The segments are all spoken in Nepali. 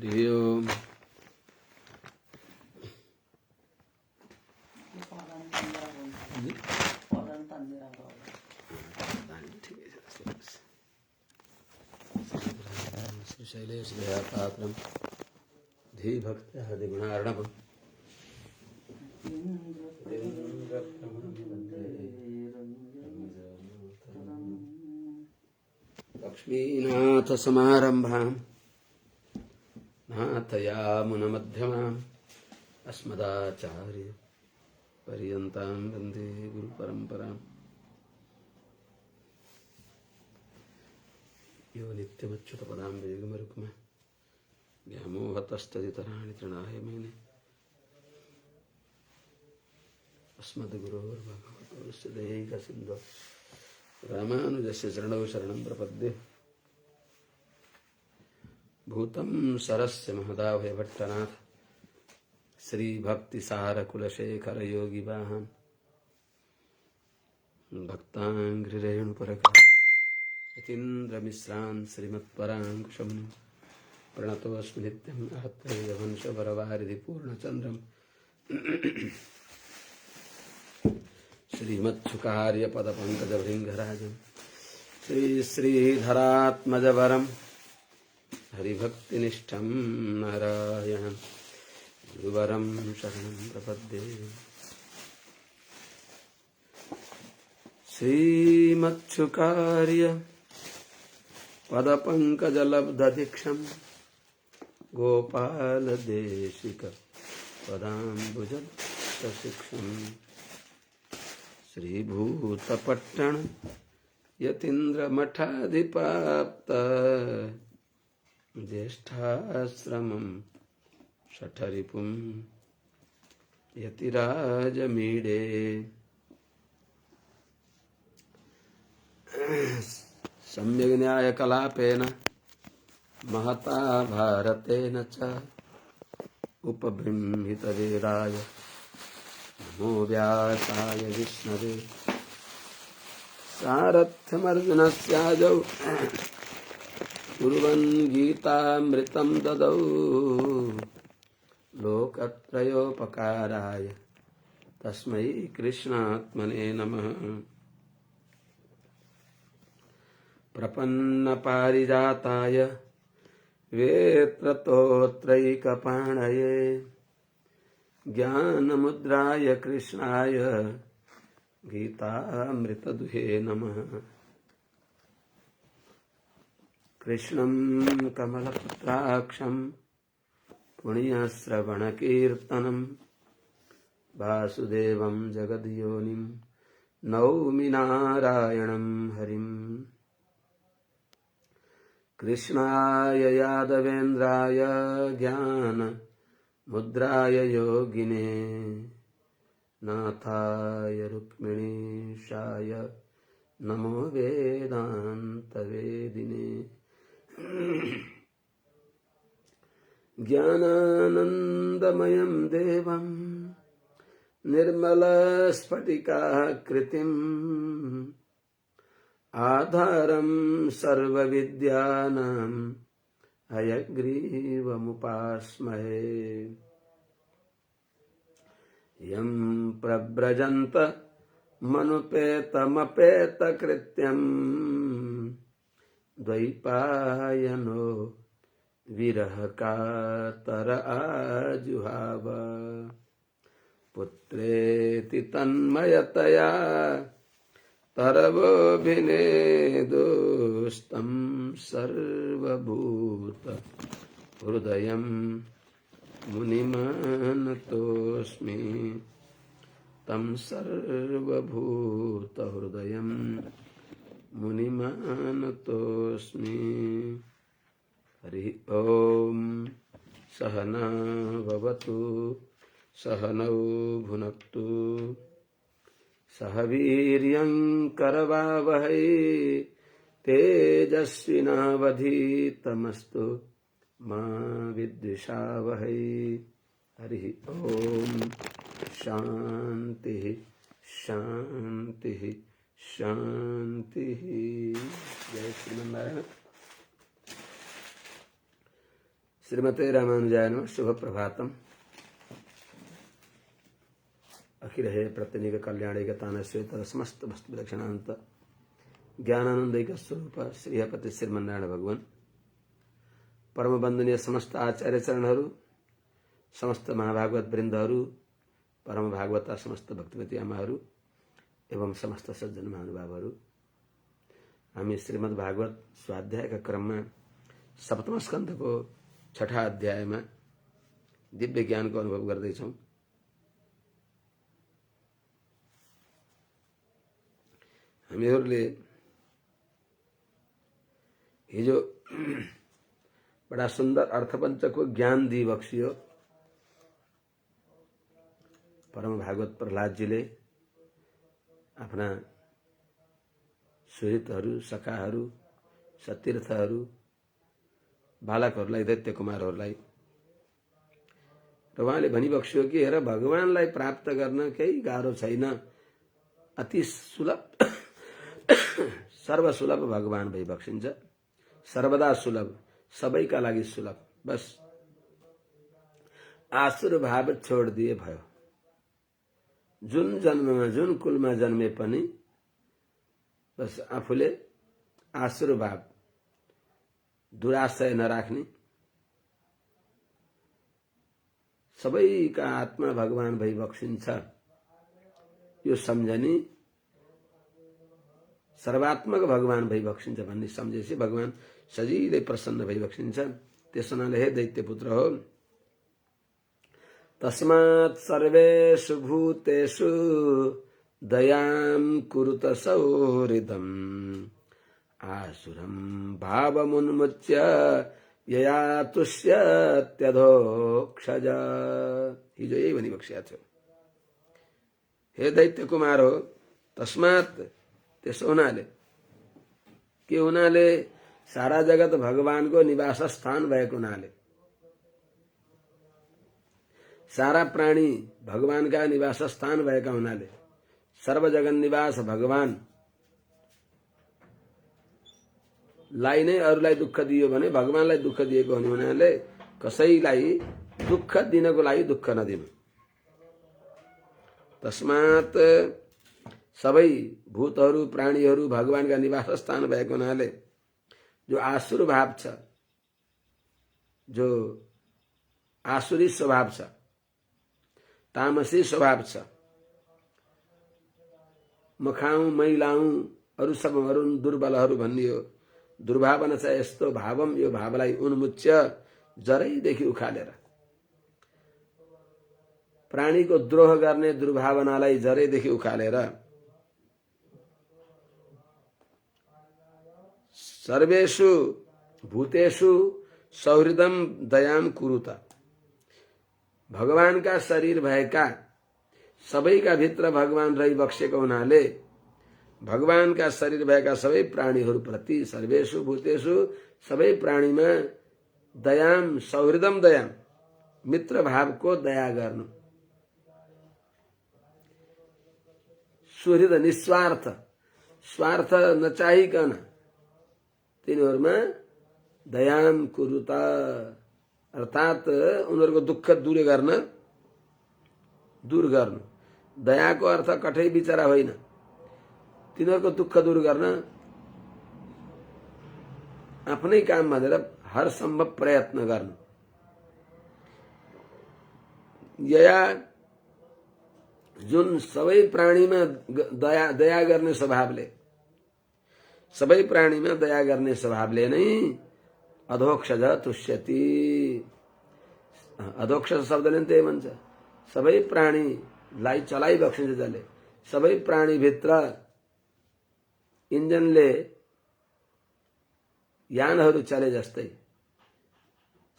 हरि ओम। श्री शैलेश दयापात्रम धीभक्त्यादिगुणार्णवम् लक्ष्मीनाथसमारम्भाम् नाथयामुनमध्यमाम् अस्मदाचार्य पर्यन्तां वन्दे गुरुपरम्पराम्। यो नित्यमच्युतपदाम्बुजयुग्मरुक्म व्यामोहतस्तदितराणि तृणाय मेने अस्मद्गुरोर्भगवतोऽस्य दयैकसिन्धो रामानुजस्य चरणौ शरणं प्रपद्ये। भूतं सरस्य महदाभयभट्टनाथ श्रीभक्तिसारकुलशेखरयोगिवाहान् भक्ताङ्घ्रिरेणुपरकान् यतीन्द्रमिश्रान् श्रीमत्पराङ्कुशमुनिं प्रणतोऽस्मि नित्यम् आहत्रेयवंशवरवारिधिपूर्णचन्द्रम् श्रीमत्सुकार्यपदपङ्कजभृङ्गराजम् श्रीश्रीधरात्मजवरम् हरिभक्तिनिष्ठं नारायणं गुरुवरं शरणं प्रपद्ये। श्रीमत्सुकार्य पदपङ्कजलब्धदीक्षं गोपालदेशिक पदाम्बुजशिक्षं श्रीभूतपट्टण यतीन्द्रमठाधिपाप्त ज्येष्ठाश्रमं शठरिपुं यतिराजमीडे। सम्यग् न्यायकलापेन महता भारतेन च उपबृंहितवीराय नमो व्यासाय विष्णवे। सारथ्यमर्जुनस्याजौ कुर्वन् गीतामृतं ददौ लोकत्रयोपकाराय तस्मै कृष्णात्मने नमः। प्रपन्नपारिजाताय वेत्रतोत्रैकपाणये ज्ञानमुद्राय कृष्णाय गीतामृतदुहे नमः। कृष्णं कमलपत्राक्षं पुण्यश्रवणकीर्तनं वासुदेवं जगद्योनिं नौमि नारायणं हरिम्। कृष्णाय यादवेन्द्राय ज्ञानमुद्राय योगिने नाथाय रुक्मिणीशाय नमो वेदान्तवेदिने। ज्ञानानन्दमयं देवं निर्मलस्फटिकाकृतिम् आधारं सर्वविद्यानां हयग्रीवमुपास्महे। यं प्रव्रजन्त मनुपेतमपेतकृत्यं द्वैपायनो विरहकातर आजुहाव। पुत्रेति तन्मयतया तरवोऽभिनेदुस्तं सर्वभूत हृदयं मुनिमानतोऽस्मि। तं सर्वभूत हृदयं मुनिमानतोऽस्मि। हरि ओम। सहना भवतु सहनौ भुनक्तु सह वीर्यं करवावहै तेजस्विनावधीतमस्तु मा विद्विषावहै। हरि ओम। शांति शांति शांति। जय श्रीमन्नारायण। श्रीमते रामानुजाय नमः। शुभ प्रभातम। अखिल हे प्रत्यनिक कल्याणिक तानश्वेतर समस्त वस्तु विलक्षणांत ज्ञानानंदिक स्वरूप श्रीहपति श्रीमन्नारायण भगवान, परम वंदनीय समस्त आचार्य चरणहरू, समस्त महाभागवत वृन्दहरू, परम भागवता समस्त भक्तिमती आमाहरू एवं समस्त सज्जन महानुभावहरू, हामी श्रीमद् भागवत स्वाध्यायका क्रममा सप्तम स्कन्धको 6ठा अध्यायमा दिव्य ज्ञानको अनुभव गर्दैछौँ। हामीहरूले हिजो बडा सुन्दर अर्थपञ्चको ज्ञान दिइबक्सियो। परम भागवत प्रहलादजीले आफ्ना सुहृतहरू, सखाहरू, सतीर्थहरू, बालकहरूलाई, दैत्य कुमारहरूलाई र उहाँले भनिबक्स्यो कि हेर, भगवानलाई प्राप्त गर्न केही गाह्रो छैन, अति सुलभ सर्वसुलभ भगवान भइबक्सिन्छ, सर्वदा सुलभ, सबैका लागि सुलभ। बस आसुर भाव छोडिदिए भयो। जुन जन्ममा जुन कुलमा जन्मे पनि बस आफूले आसुर भाव, दुराशय नराख्ने, सबैका आत्मा भगवान भइबक्सिन्छ यो सम्झने, सर्वात्मक भगवान भइबक्सिन्छ भन्ने सम्झेपछि भगवान सजिलै प्रसन्न भइबक्सिन्छ। त्यस हुनाले हे दैत्यपुत्र हो, तस्मात् सर्वेषु भूतेषु दयां कुरुत सौहृदम् आसुरं भावमुन्मुच्य यया तुष्यत्यधोक्षज। हिजो यही भनिबक्सेको थियो। हे दैत्य कुमार हो, तस्मात्, त्यसो हुनाले, के हुनाले? सारा जगत भगवानको निवास स्थान भएको हुनाले, सारा प्राणी भगवानका निवास स्थान भएका हुनाले, सर्वजगन निवास भगवान लाई नै अरूलाई दुःख दियो भने भगवानलाई दुःख दिएको हुनाले कसैलाई दुःख दिनको लागि दुःख नदिनु। तस्मात् सबै भूतहरू, प्राणीहरू भगवानका निवास स्थान भएको हुनाले जो आसुर भाव छ, जो आसुरी स्वभाव छ, तामसी स्वभाव छ, म खाऊँ, मै लाऊँ, अरू सब मरुन्, दुर्बलहरू भनियो, दुर्भावना छ यस्तो भावम, यो भावलाई उन्मुच्य, जरैदेखि उखालेर, प्राणीको द्रोह गर्ने दुर्भावनालाई जरैदेखि उखालेर, सर्वेषु भूतेषु सौहृदम दयाम कुरुत, भगवानका शरीर भएका सबैका भित्र भगवान रहिबक्सेको हुनाले भगवानका शरीर भएका सबै प्राणीहरूप्रति, सर्वेषु भूतेषु, सबै प्राणीमा दयाम, सौहृदम दयाम, मित्र भावको दया गर्नु, सुहृद निस्वार्थ, स्वार्थ नचाहिकन तिनीहरूमा दयाम कुरुता, अर्थात उनीहरूको दुःख दूर गर्नु। दयाको अर्थ कठै बिचरा होइन, तिनीहरूको दुःख दूर गर्न आफ्नै काम भनेर हर सम्भव प्रयत्न गर्नु। यया, जुन सबै प्राणीमा दया गर्ने स्वभावले, सबै प्राणीमा दया गर्ने स्वभावले नै अधोक्षज तुष्यति। अधोक्षज शब्दले त्यही भन्छ, सबै प्राणीलाई चलाइबक्सिन्छ जसले, सबै प्राणीभित्र इन्जनले यानहरू चले जस्तै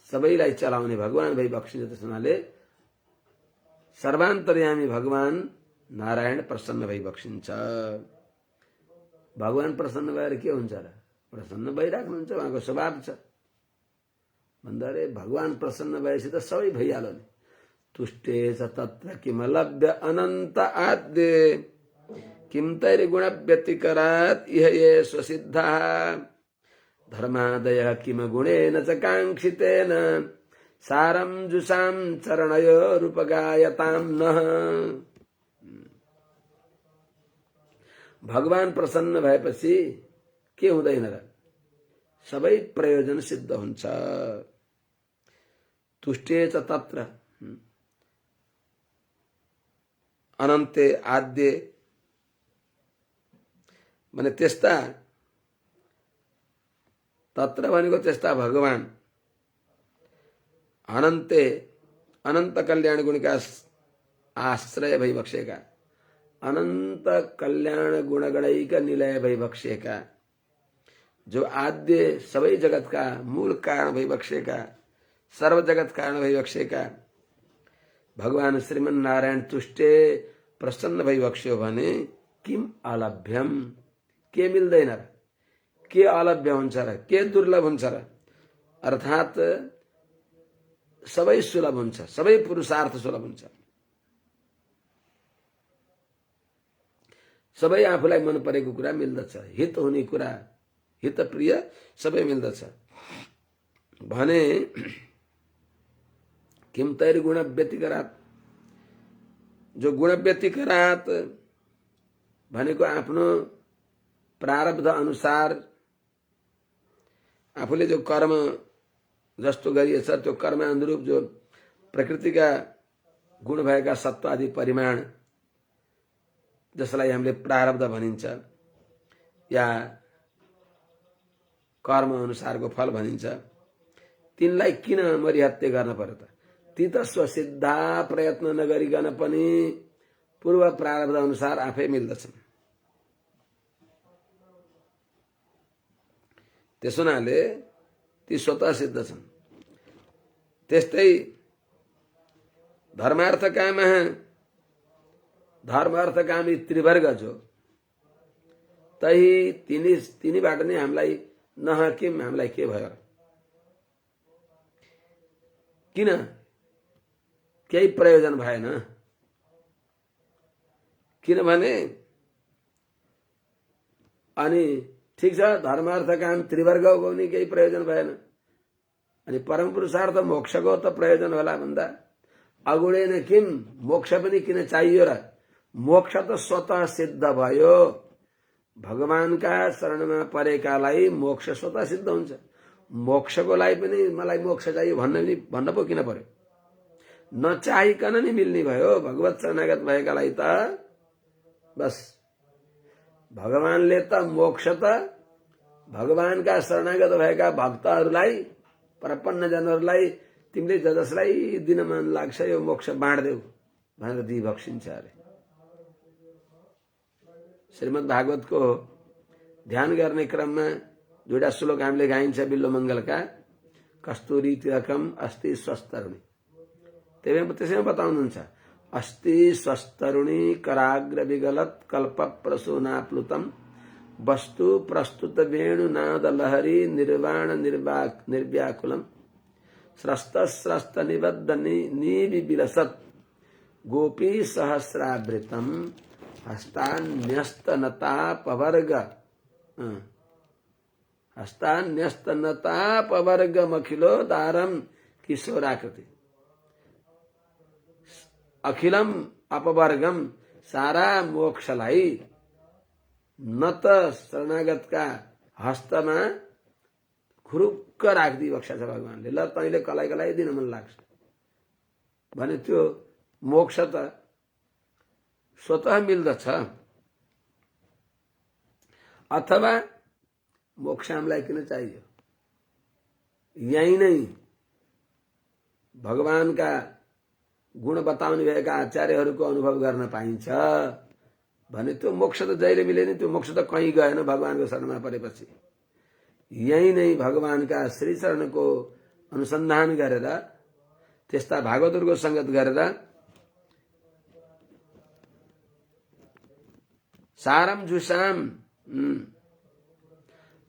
सबैलाई चलाउने भगवान भइबक्सिन्छ। त्यस हुनाले सर्वान्तर्यामी भगवान नारायण प्रसन्न भइबक्सिन्छ। भगवान प्रसन्न भएर के हुन्छ र? प्रसन्न भइराख्नुहुन्छ, उहाँको स्वभाव छ। भन्दा रे भगवान प्रसन्न भएपछि त सबै भइहाल्यो नि। तुष्टे च तत्र किम लभ्य अनन्त आद्य किम तैर्गुण व्यतिकरात् इह ये स्वसिद्धाः धर्मादय किम गुणेन च काङ्क्षितेन सारम जुषाम चरणयोरुपगायताम नः। भगवान प्रसन्न भएपछि के हुँदैन र? सबै प्रयोजन सिद्ध हुन्छ। तुष्टे च तत्र अनन्ते आद्य, माने त्यस्ता तत्र भनेको त्यस्ता भगवान अनन्ते अनन्त कल्याण गुण का आश्रय भइबक्सेका, अनन्त कल्याण गुणगणैका निलय भइबक्सेका, जो आद्य सबै जगत का मूल कारण भइबक्सेका, सर्व जगत कारण भइबक्सेका भगवान श्रीमन नारायण तुष्टे प्रसन्न भइबक्स्यो भने किम अलभ्यम, के मिल्दैन र? के अलभ्य हुन्छ र? के दुर्लभ हुन्छ र? अर्थात सबै सुलभ हुन्छ, सबै पुरुषार्थ सुलभ हुन्छ, सबै आफूलाई मन परेको कुरा मिल्दछ, हित हुने कुरा, हित प्रिय सबै मिल्दछ भने किम तैर गुण व्यतिकरात, जो गुण व्यतिकरात भनेको आफ्नो प्रारब्ध अनुसार आफूले जो कर्म जस्तो गरिएछ त्यो कर्म अनुरूप जो प्रकृतिका गुण भएका सत्व आदि परिमाण जसलाई हामीले प्रारब्ध भनिन्छ या कर्म अनुसारको फल भनिन्छ, तिनलाई किन मरिहत्ते गर्न पर्यो त? ती त स्वसिद्धा प्रयत्न नगरिकन पनि पूर्व प्रारब्ध अनुसार आफै मिल्दछन्। त्यसो हुनाले ती स्वतः सिद्ध छन्। त्यस्तै धर्मार्थ काम, धर्म अर्थ काम यी त्रिवर्ग जो तही तिनीबाट नै हामीलाई नह किम, हामीलाई के भयो? किन? केही प्रयोजन भएन। किनभने अनि ठीक छ, धर्म अर्थ काम त्रिवर्गको पनि केही प्रयोजन भएन, अनि परम पुरुषार्थ मोक्षको त प्रयोजन होला भन्दा अगुणेन किम, मोक्ष पनि किन चाहियो र? मोक्ष त स्वतः सिद्ध भयो। भगवानका शरणमा परेकालाई मोक्ष स्वतः सिद्ध हुन्छ। मोक्षको लागि पनि मलाई मोक्ष चाहियो भन्न पो किन पर्यो? नचाहिकन नि मिल्ने भयो। भगवत शरणागत भएकालाई त बस भगवानले त मोक्ष त भगवानका शरणागत भएका भक्तहरूलाई, प्रपन्न जनहरूलाई तिमीले जसलाई दिन मन लाग्छ यो मोक्ष बाँड्देऊ भनेर दिइबक्सिन्छ अरे। श्रीमद् भागवतको ध्यान गर्ने क्रममा दुईटा श्लोक हामीले गाइन्छ बिल्लो मंगलका, कस्तुरी तिलकम अस्ति स्वस्तरुणी, त्यसैमा बताउनुहुन्छ अस्ति स्वस्तरुणी कराग्र विगलत कल्प प्रसूनाप्लुतम वस्तु प्रस्तुत वेणु नाद लहरी निर्वाण निर्व्याकुलम स्रस्त स्रस्त निबद्ध निविलसत गोपी सहस्रावृतम हस्तान्यस्तनतापवर्ग मखिलो दारम किशोराकृति। अखिलम अपवर्गम, सारा मोक्षलाई न त शरणागतका हस्तमा खुरुक्क राखिदिई बक्सा छ भगवानले। ल तैँले कलाई कलाई दिन मन लाग्छ भने त्यो मोक्ष त स्वतः मिल्दछ। अथवा मोक्ष हामीलाई किन चाहियो? यही नै भगवानका गुण बताउने भएका आचार्यहरूको अनुभव गर्न पाइन्छ भने त्यो मोक्ष त जहिले मिले नि, त्यो मोक्ष त कहीँ गएन भगवानको शरणमा परेपछि। यही नै भगवानका श्री चरणको अनुसन्धान गरेर, त्यस्ता भागवतहरूको संगत गरेर सारम जुसाम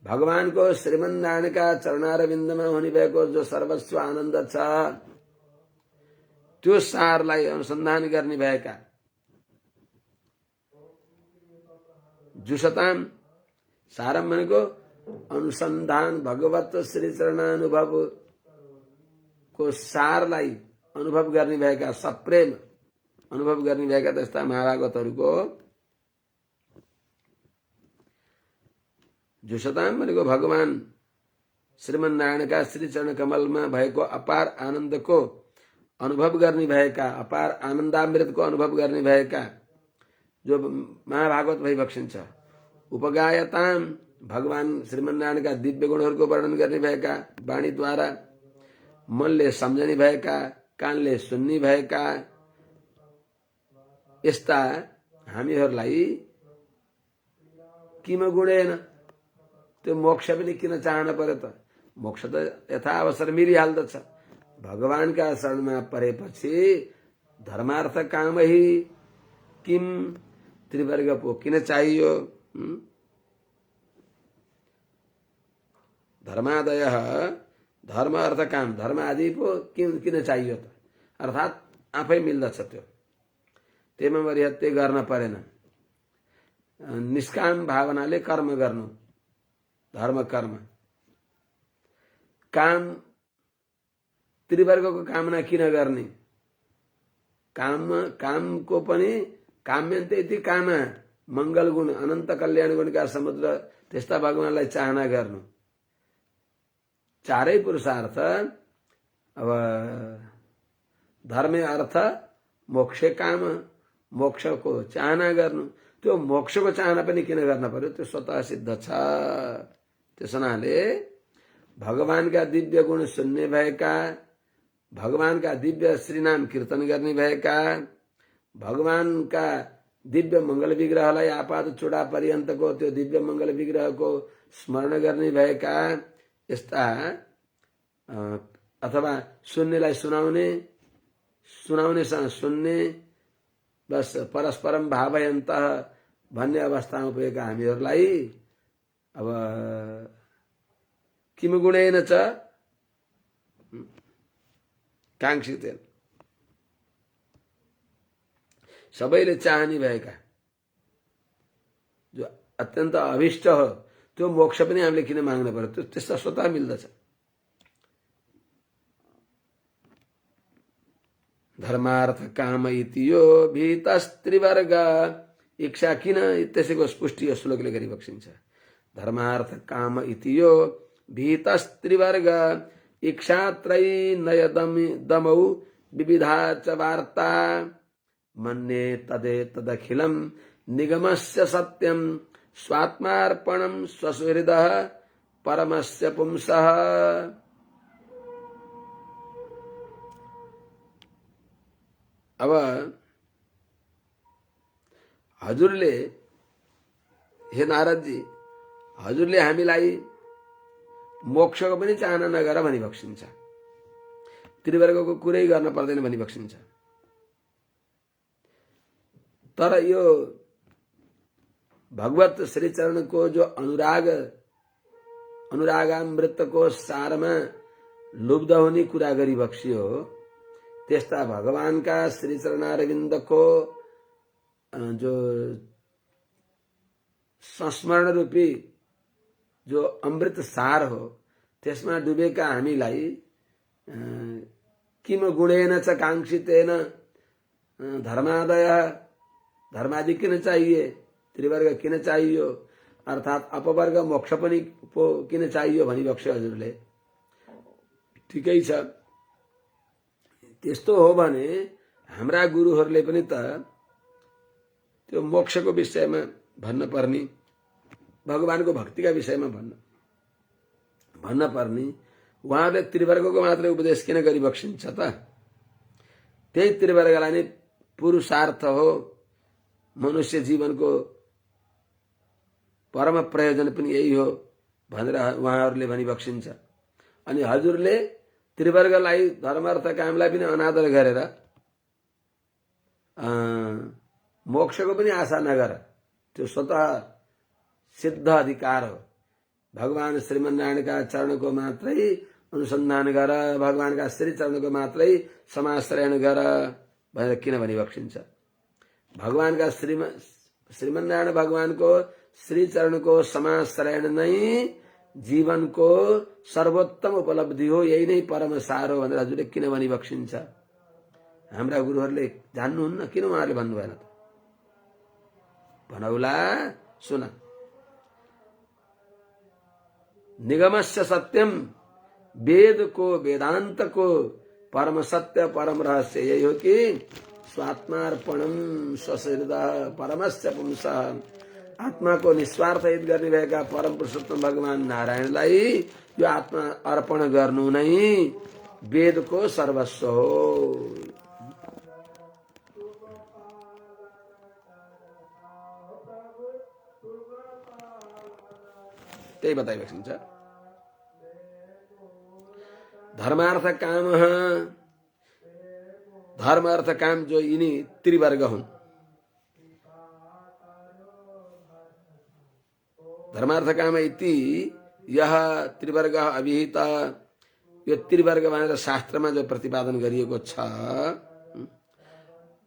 भगवानको श्रीमन्नारायणका चरणारविन्दमा हुने भएको जो सर्वस्व आनन्द छ त्यो सारलाई अनुसन्धान गर्ने भएका जुसताम, सारम भनेको अनुसन्धान भगवत श्री चरणानुभव को सारलाई अनुभव गर्ने भएका, सप्रेम अनुभव गर्ने भएका त्यस्ता महाभागवतहरूको जुसताम भनेको भगवान श्रीमन्नारायणका श्री चरण कमलमा भएको अपार आनन्दको अनुभव गर्ने भएका, अपार आनन्दामृतको अनुभव गर्ने भएका जो महाभागवत भइबक्सिन्छ। उपगायताम भगवान श्रीमन्नारायणका दिव्य गुणहरूको वर्णन गर्ने भएका वाणीद्वारा, मनले सम्झने भएका, कानले सुन्ने भएका यस्ता हामीहरूलाई किम गुणेन त्यो मोक्ष पनि किन चाहन पर्यो त? मोक्ष त यथा अवसर मिलिहाल्दछ। भगवानका शरणमा परेपछि धर्मार्थ काम ही किम त्रिवर्ग पो किन चाहियो? धर्मादय धर्म अर्थ काम, धर्म आदि पो किन चाहियो त? अर्थात् आफै मिल्दछ त्यो, त्यसमा वरिहत्ते गर्न परेन। निष्काम भावनाले कर्म गर्नु, धर्म कर्म। काम त्रिवर्गको कामना किन गर्ने? कामको पनि काम्यन्त इति काम, मंगल गुण अनन्त कल्याण गुणका समुद्र त्यस्ता भगवानलाई चाहना गर्नु। चारै पुरुषार्थ, अब धर्म अर्थ मोक्ष काम, मोक्षको चाहना गर्नु। त्यो मोक्षको चाहना पनि किन गर्न पर्यो? त्यो स्वतः सिद्ध छ। त्यस हुनाले भगवानका दिव्य गुण सुन्ने भएका, भगवानका दिव्य श्रीनाम कीर्तन गर्ने भएका, भगवानका दिव्य मंगल विग्रहलाई आपात चूडा पर्यन्तको त्यो दिव्य मंगल विग्रहको स्मरण गर्ने भएका यस्ता, अथवा सुन्नेलाई सुनाउने, सुनाउनेसँग सुन्ने, बस परस्परम भावयन्त भन्ने अवस्थामा पुगेका हामीहरूलाई अब किम गुणेन च काङ्क्षितेन, सबैले चाहने भएका जो अत्यन्त अभिष्ट हो त्यो मोक्ष पनि हामीले किन माग्नु पर्यो? त्यो त्यस्ता स्वतः मिल्दछ। धर्मार्थ काम इति यो भीतस्त्रिवर्ग, इच्छा किन? त्यसैको पुष्टि श्लोकले गरिबक्सिन्छ। धर्मार्थ काम इति यो भीतस्त्रिवर्ग, इच्छात्रयी दमौ विविधा च वार्ता, मन्ये तदे तदखिलं निगमस्य सत्यं, स्वात्मार्पणं स्वसुहृदः परमस्य पुंसः। अब हजुरले, हे नारदजी, हजुरले हामीलाई मोक्षको पनि चाहना नगर भनिबक्सिन्छ, त्रिवर्गको कुरै गर्न पर्दैन भनिबक्सिन्छ। तर यो भगवत श्रीचरणको जो अनुरागामृतको सारमा लुब्ध हुने कुरा गरिबक्सियो, त्यस्ता भगवानका श्रीचरणारविन्दको जो संस्मरण रूपी जो अमृत सार हो, त्यसमा डुबेका हामीलाई किम गुणेन च काङ्क्षितेन धर्मादय, धर्मादि किन चाहिए? त्रिवर्ग किन चाहियो? अर्थात् अपवर्ग मोक्ष पनि किन चाहियो भनिबक्स्यो हजुरले। ठिकै छ, त्यस्तो हो भने हाम्रा गुरुहरूले पनि त त्यो मोक्षको विषयमा भन्न पर्ने, भगवानको भक्तिका विषयमा भन्न पर्ने, उहाँहरूले त्रिवर्गको मात्रै उपदेश किन गरिबक्सिन्छ त? त्यही त्रिवर्गलाई नै पुरुषार्थ हो, मनुष्य जीवनको परम प्रयोजन पनि यही हो भनेर उहाँहरूले भनिबक्सिन्छ। अनि हजुरले त्रिवर्गलाई, धर्मार्थ कामलाई पनि अनादर गरेर मोक्षको पनि आशा नगर, त्यो स्वतः सिद्ध अधिकार हो। भगवान श्रीमन्नारायणका चरणको मात्रै अनुसन्धान गर, भगवानका श्री चरणको मात्रै समाश्रयण गर भनेर किन भनिबक्सिन्छ? भगवानका श्रीमन्नारायण भगवानको श्री चरणको समाश्रयण नै जीवन को सर्वोत्तम उपलब्धि हो, यही नै परम सार हो भनेर हजुरले किन भनी बक्सिन्छ? हाम्रा गुरुहरूले जान्नुहुन्न, किन उहाँहरूले भन्नु भएन त? भनौला, सुन। निगमस्य सत्यम, वेद को वेदांत को परम सत्य परम रहस्य यही हो कि स्वात्मार्पणम स्वहृदय परमस्य पुंसः, आत्मा को निस्वार्थ हित गर्ने भएका परम पुरुषोत्तम भगवान नारायणलाई यो आत्मा अर्पण गर्नु नै वेद को सर्वस्व हो। त्यही बताइरहेको छ। धर्मार्थ काम, धर्म अर्थ काम जो यिनी त्रिवर्ग हुन्। धर्मार्थ काम इति यह त्रिवर्ग अभिहित, यो त्रिवर्ग भनेर शास्त्रमा जो प्रतिपादन गरिएको छ,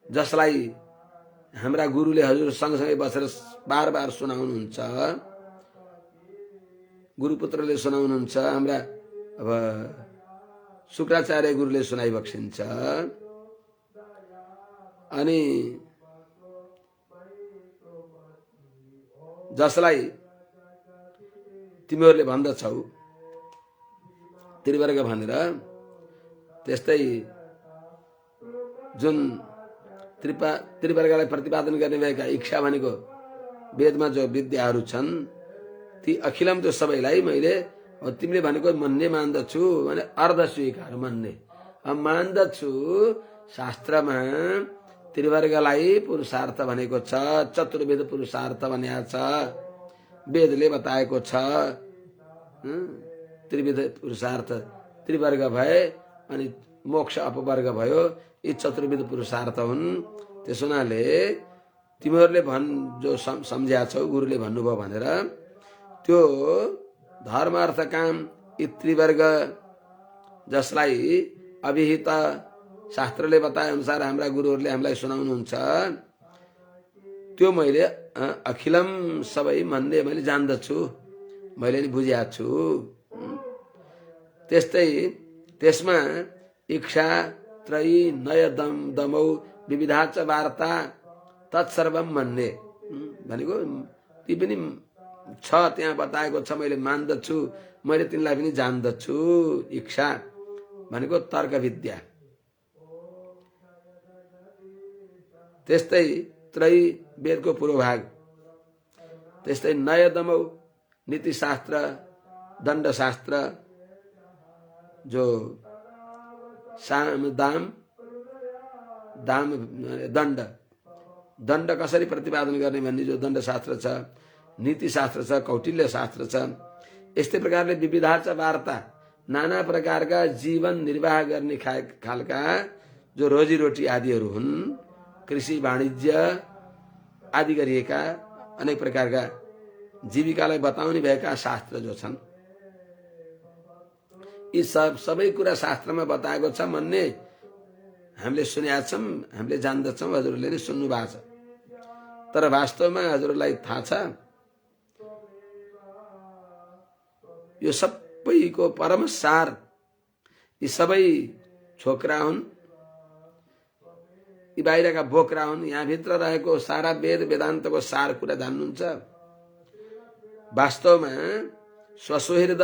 जसलाई हाम्रा गुरुले हजुर सँगसँगै बसेर बार बार सुनाउनुहुन्छ, गुरुपुत्रले सुनाउनुहुन्छ, हाम्रा अब शुक्राचार्य गुरुले सुनाइ बक्सिन्छ। अनि जसलाई तिमीहरूले भन्दछौ त्रिवर्ग भनेर, त्यस्तै जुन त्रिवर्गलाई प्रतिपादन गर्ने भएका इच्छा भनेको वेदमा जो विद्याहरू छन्, ती अखिलम त्यो सबैलाई मैले अब तिमीले भनेको मन्ने मान्दछु भने अर्ध स्वीकार मन्ने मान्दछु। शास्त्रमा त्रिवर्गलाई पुरुषार्थ भनेको छ, चतुर्वेद पुरुषार्थ भनेको छ, वेदले बताएको छ। त्रिविध पुरुषार्थ त्रिवर्ग भए अनि मोक्ष अपवर्ग भयो, यी चतुर्विध पुरुषार्थ हुन्। त्यसो हुनाले तिमीहरूले जो सम्झ्या छौ, गुरुले भन्नुभयो भनेर, त्यो धर्म अर्थ काम यी त्रिवर्ग जसलाई अभिहित शास्त्रले बताए अनुसार हाम्रा गुरुहरूले हामीलाई सुनाउनुहुन्छ, त्यो मैले अखिलम सबै मन्ने मैले जान्दछु, मैले नि बुझ्या छु। त्यस्तै त्यसमा इच्छा त्रयी नय दमौ विविधा च वार्ता तत्सर्वम मन्ने भनेको ती पनि छ, त्यहाँ बताएको छ, मैले मान्दछु, मैले तिनलाई पनि जान्दछु। इच्छा भनेको तर्क विद्या, त्यस्तै त्रयी वेदको पूर्वभाग, त्यस्तै नय दमौ नीति शास्त्र दण्ड शास्त्र, जो साम दाम दाम दण्ड दण्ड कसरी प्रतिपादन गर्ने भन्ने जो दण्ड शास्त्र छ, नीति शास्त्र छ, कौटिल्य शास्त्र छ। यस्तै प्रकारले विविधा च वार्ता, नाना प्रकारका जीवन निर्वाह गर्ने खालका जो रोजीरोटी आदिहरू हुन्, कृषि वाणिज्य आदि गरिएका अनेक प्रकारका जीविकालाई बताउने भएका शास्त्र जो छन्, यी सबै कुरा शास्त्रमा बताएको छ। मन्ने हामीले सुनेका छौँ, हामीले जान्दछौँ, हजुरहरूले नै सुन्नु भएको छ। तर वास्तवमा हजुरलाई थाहा छ, यो सबैको परम सार यी सबै छोकरा हुन्, यी बाहिरका बोक्रा हुन्। यहाँ भित्र रहेको सारा वेद वेदान्तको सार कुरा जान्नुहुन्छ। वास्तवमा स्वसुहृद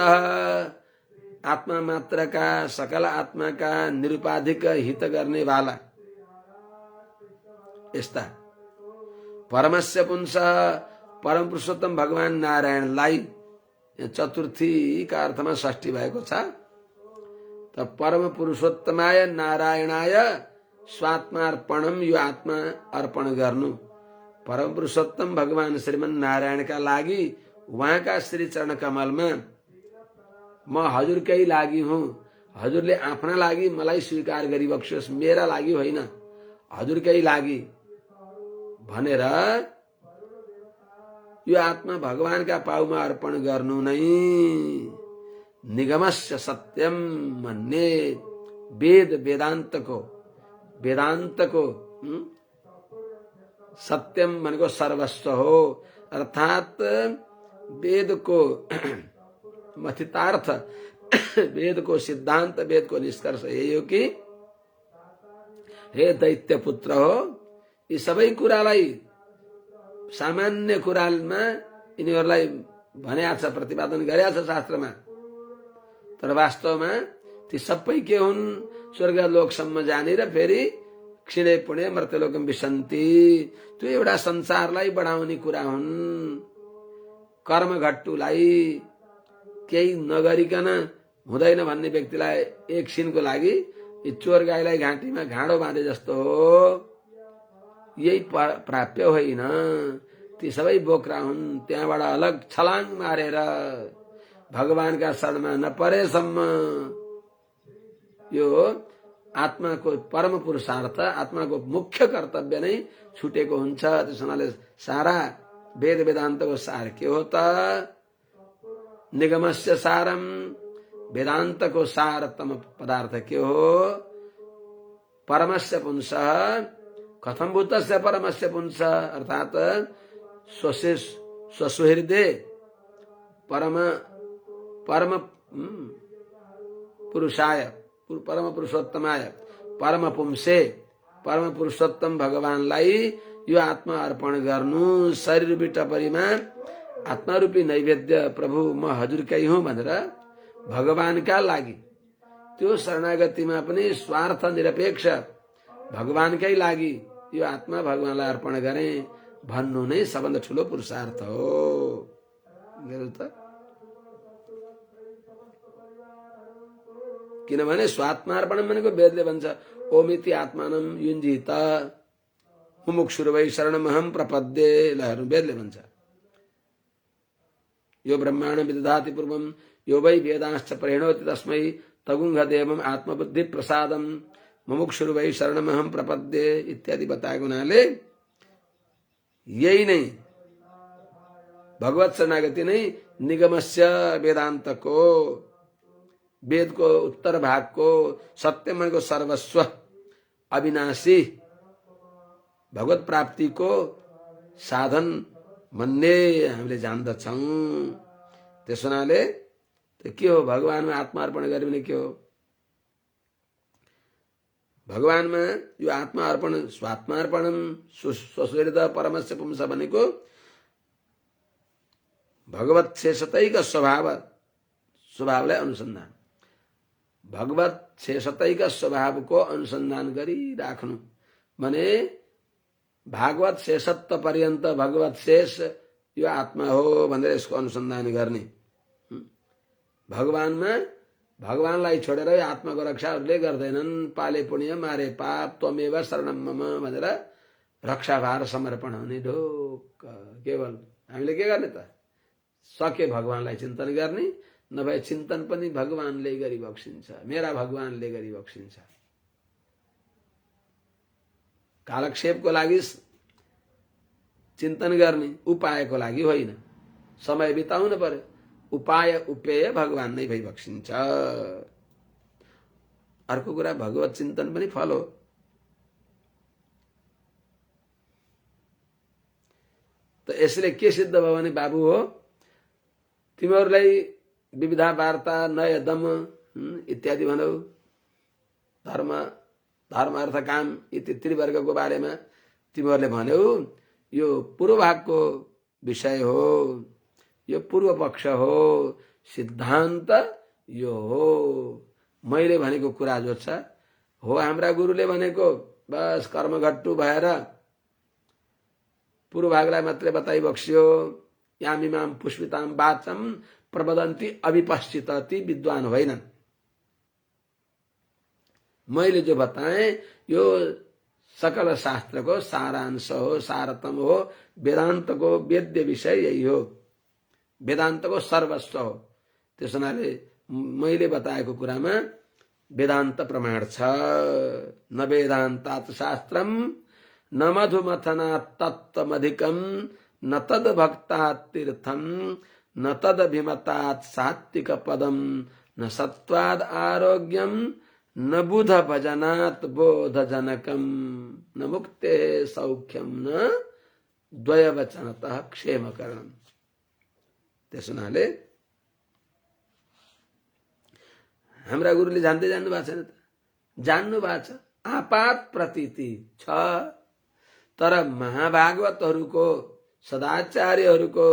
आत्मा मात्रका सकल आत्माका निरुपाधिक हित गर्ने वाला यस्ता परमस्य पुंस परम पुरुषोत्तम भगवान नारायणलाई चतुर्थीका अर्थमा षष्ठी भएको छ। त परम पुरुषोत्तमाय नारायणाय स्वात्मार्पणम, यो आत्मा अर्पण गर्नु परम पुरुषोत्तम भगवान श्रीमन नारायणका लागि उहाँका श्री चरण कमलमा म हजुरकै लागि हुँ, हजुरले आफ्ना लागि मलाई स्वीकार गरिबक्सोस्, मेरा लागि होइन, हजुरकै लागि भनेर यो आत्मा भगवानका पाउमा अर्पण गर्नु नै निगमस्य सत्यम भन्ने वेद वेदान्तको सत्यम भनेको सर्वस्व हो। अर्थात वेद को मथितार्थ वेद को सिद्धांत, वेद को निष्कर्ष यही हो कि हे दैत्य पुत्र हो, यी सबै कुरालाई सामान्य कुरामा यिनीहरूलाई भनेको छ, प्रतिपादन गरेको छ शास्त्रमा। तर वास्तवमा ती सबै के हुन्? स्वर्गलोकसम्म जाने र फेरि क्षीणे पुण्य मर्त्यलोकम विसन्ति, त्यो एउटा संसारलाई बढाउने कुरा हुन्। कर्मघट्टुलाई केही नगरिकन हुँदैन भन्ने व्यक्तिलाई एकछिनको लागि यी चोर गाईलाई घाँटीमा घाँडो बाँधे जस्तो हो। यही प्राप्य होइन, ती सबै बोक्रा हुन्। त्यहाँबाट अलग छलाङ मारेर भगवानका शरणमा नपरेसम्म यो आत्माको परम पुरुषार्थ, आत्माको मुख्य कर्तव्य नै छुटेको हुन्छ। त्यसो हुनाले सारा वेद वेदान्तको सार के हो त? निगमस्य सारम, वेदान्तको सारतम पदार्थ के हो? परमस्य पुंसः। कथम भूतस्य परमस्य पुंसः? अर्थात स्वसुहृदे परम पुरुषाय, परम पुरुषोत्तमाय, परम पुंसे, परम पुरुषोत्तम भगवानलाई यो आत्मा अर्पण गर्नु। शरीर बिटपरीमा आत्मारूपी नैवेद्य प्रभु म हजुरकै हुँ भनेर भगवानका लागि, त्यो शरणागतिमा पनि स्वार्थ निरपेक्ष भगवानकै लागि यो आत्मा भगवानलाई अर्पण गरे भन्नु नै सबभन्दा ठुलो पुरुषार्थ हो। किनभने स्वात्मार्पण भनेको वेदले भन्छ ओमिति आत्मानं युञ्जीत मुमुक्षुर्वै शरणमहं प्रपद्ये, वेदले भन्छ। यो ब्रह्माण्ड विदधाति पूर्वं यो वै वेदांश्च परिणोति तस्मै तगुंह देवम आत्मबुद्धि प्रसादम मुमुक्षुर्वै शरणमहं प्रपद्ये इत्यादि बताएको हुनाले यही नै भगवत शरणागति नै निगमस्य, वेदान्तको, वेदको उत्तर भागको, सत्य मनको सर्वस्व अविनाशी भगवत प्राप्तिको साधन भन्ने हामीले जान्दछौँ। त्यस हुनाले के हो? भगवानमा आत्मार्पण गरे भने के हो? भगवानमा यो आत्मा अर्पण, स्वात्मार्पणम स्वसुहृद परमस्य पुंस भनेको भगवत शेषतैक स्वभावलाई अनुसन्धान, भगवत शेषतैक स्वभावको अनुसन्धान गरिराख्नु भने भागवत शेषत्व पर्यन्त भगवत शेष यो आत्मा हो भनेर यसको अनुसन्धान गर्ने। भगवानलाई छोडेर यो आत्माको रक्षाहरूले गर्दैनन्। पाले पुण्य मारे पाप त्वमेव शरणम मम भनेर रक्षाभार समर्पण हुने ढोक। केवल हामीले के गर्ने त? सके भगवानलाई चिन्तन गर्ने, नभए चिन्तन पनि भगवानले गरिबक्सिन्छ, मेरा भगवानले गरिबक्सिन्छ। कालक्षेपको लागि चिन्तन गर्ने, उपायको लागि होइन। समय बिताउनु पर्यो, उपाय उपेय भगवान नै भइबक्सिन्छ। अर्को कुरा भगवत चिन्तन पनि फल हो। त यसले के सिद्ध भयो भने बाबु हो, तिमीहरूलाई विविधा वार्ता नय दम इत्यादि भनौ, धर्म अर्थ काम यी त्रिवर्गको बारेमा तिमीहरूले भन्यौ, यो पूर्व भागको विषय हो, यो पूर्व पक्ष हो, सिद्धान्त यो हो। मैले भनेको कुरा जो छ हो, हाम्रा गुरुले भनेको बस कर्मघट्टु भएर पूर्व भागलाई मात्रै बताइबक्स्यो। यामिमाम पुष्पिताम वाचम प्रवदन्ती अविपश्चित, ती विद्वान होइनन्। मैले जो बताएँ यो सकल शास्त्रको सारांश हो, सारतम हो। वेदान्तको वेद्य विषय यही हो, वेदान्तको सर्वस्व हो। त्यस हुनाले मैले बताएको कुरामा वेदान्त प्रमाण छ। न वेदान्तात शास्त्रम न मधुमथनात् तत्त्वमधिकम न तद भक्तात् तीर्थम न तद अभिमतात् सात्विक पदम न सत्वाद आरोग्यम न बुध भजनात् बोध जनकम न मुक्ते सौख्यम न द्वय वचनतः क्षेम करणम। त्यस हुनाले हाम्रा गुरुले जान्दै जान्नु भएको छैन त, जान्नु भएको छ, आपात प्रतीति छ। तर महाभागवतहरूको सदाचार्यहरूको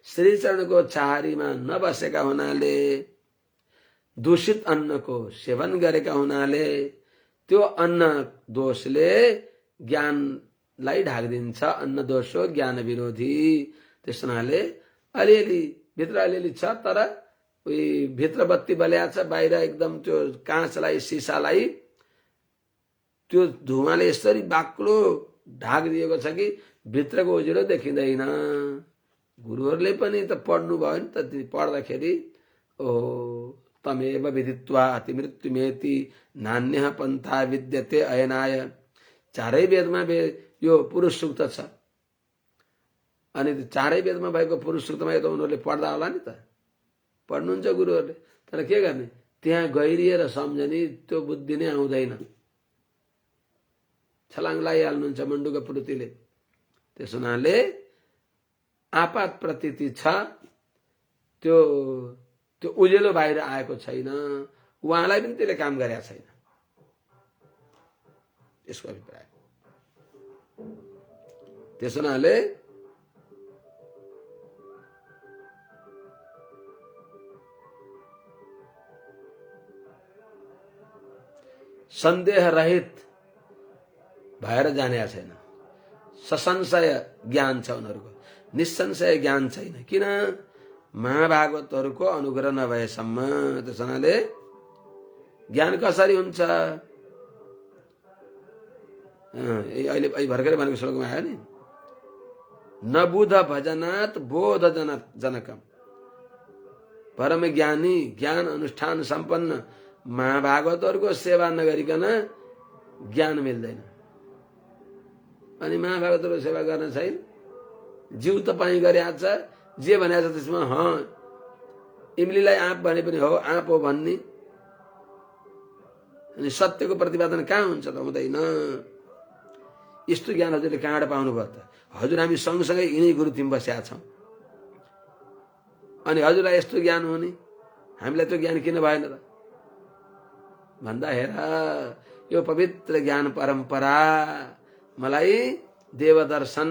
श्रीचरणको चाहरीमा नबसेका हुनाले, दूषित अन्नको सेवन गरेका हुनाले त्यो अन्न दोषले ज्ञानलाई ढाकिदिन्छ। अन्न दोष हो ज्ञान विरोधी। त्यस हुनाले अलिअलि भित्र अलिअलि छ, तर उही भित्र बत्ती बल्या छ, बाहिर एकदम त्यो काँचलाई सिसालाई त्यो धुवाले यसरी बाक्लो ढाकिदिएको छ कि भित्रको उजुरो देखिँदैन। गुरुहरूले पनि त पढ्नु भयो नि त, पढ्दाखेरि ओहो तमेव विदित्वा अतिमृत्युमेति नान्यः पन्था विद्यते अयनाय। चारै वेदमा यो पुरुष सूक्त छ, अनि चारै वेदमा भएको पुरुष सूक्तमा यो त उनीहरूले पढ्दा होला नि त, पढ्नुहुन्छ गुरुहरूले। तर के गर्ने, त्यहाँ गहिरिएर सम्झने त्यो बुद्धि नै आउँदैन, छलाङ लगाइहाल्नुहुन्छ मण्डुका पुरुतिले। त्यस हुनाले आपात प्रतीति छ, त्यो त्यो उजेलो बाहिर आएको छैन, उहाँलाई पनि त्यसले काम गरेका छैन, यसको अभिप्राय। त्यस हुनाले सन्देह रहित भएर जाने छैन, ससंशय ज्ञान छ उनीहरूको, निसंशय ज्ञान छैन। किन? महाभागवतहरूको अनुग्रह नभएसम्म। त्यस हुनाले ज्ञान कसरी हुन्छ? अहिले भर्खरै भनेको श्लोकमा आयो नि, न बुध भजनात् बोध जनकम। परम ज्ञानी ज्ञान अनुष्ठान सम्पन्न महाभागवतहरूको सेवा नगरिकन ज्ञान मिल्दैन। अनि महाभागवतहरूको सेवा गर्न छैन, जीव तपाईँ गरेछ, जे भनेको छ त्यसमा इमलीलाई आँप भने पनि हो, आँप हो भन्ने। अनि सत्यको प्रतिपादन कहाँ हुन्छ त? हुँदैन। यस्तो ज्ञान हजुरले कहाँबाट पाउनुभयो त? हजुर हामी सँगसँगै यिनै गुरुथिम बसेका छौँ, अनि हजुरलाई यस्तो ज्ञान हुने, हामीलाई त्यो ज्ञान किन भएन त भन्दा हेर, यो पवित्र ज्ञान परम्परा मलाई देवदर्शन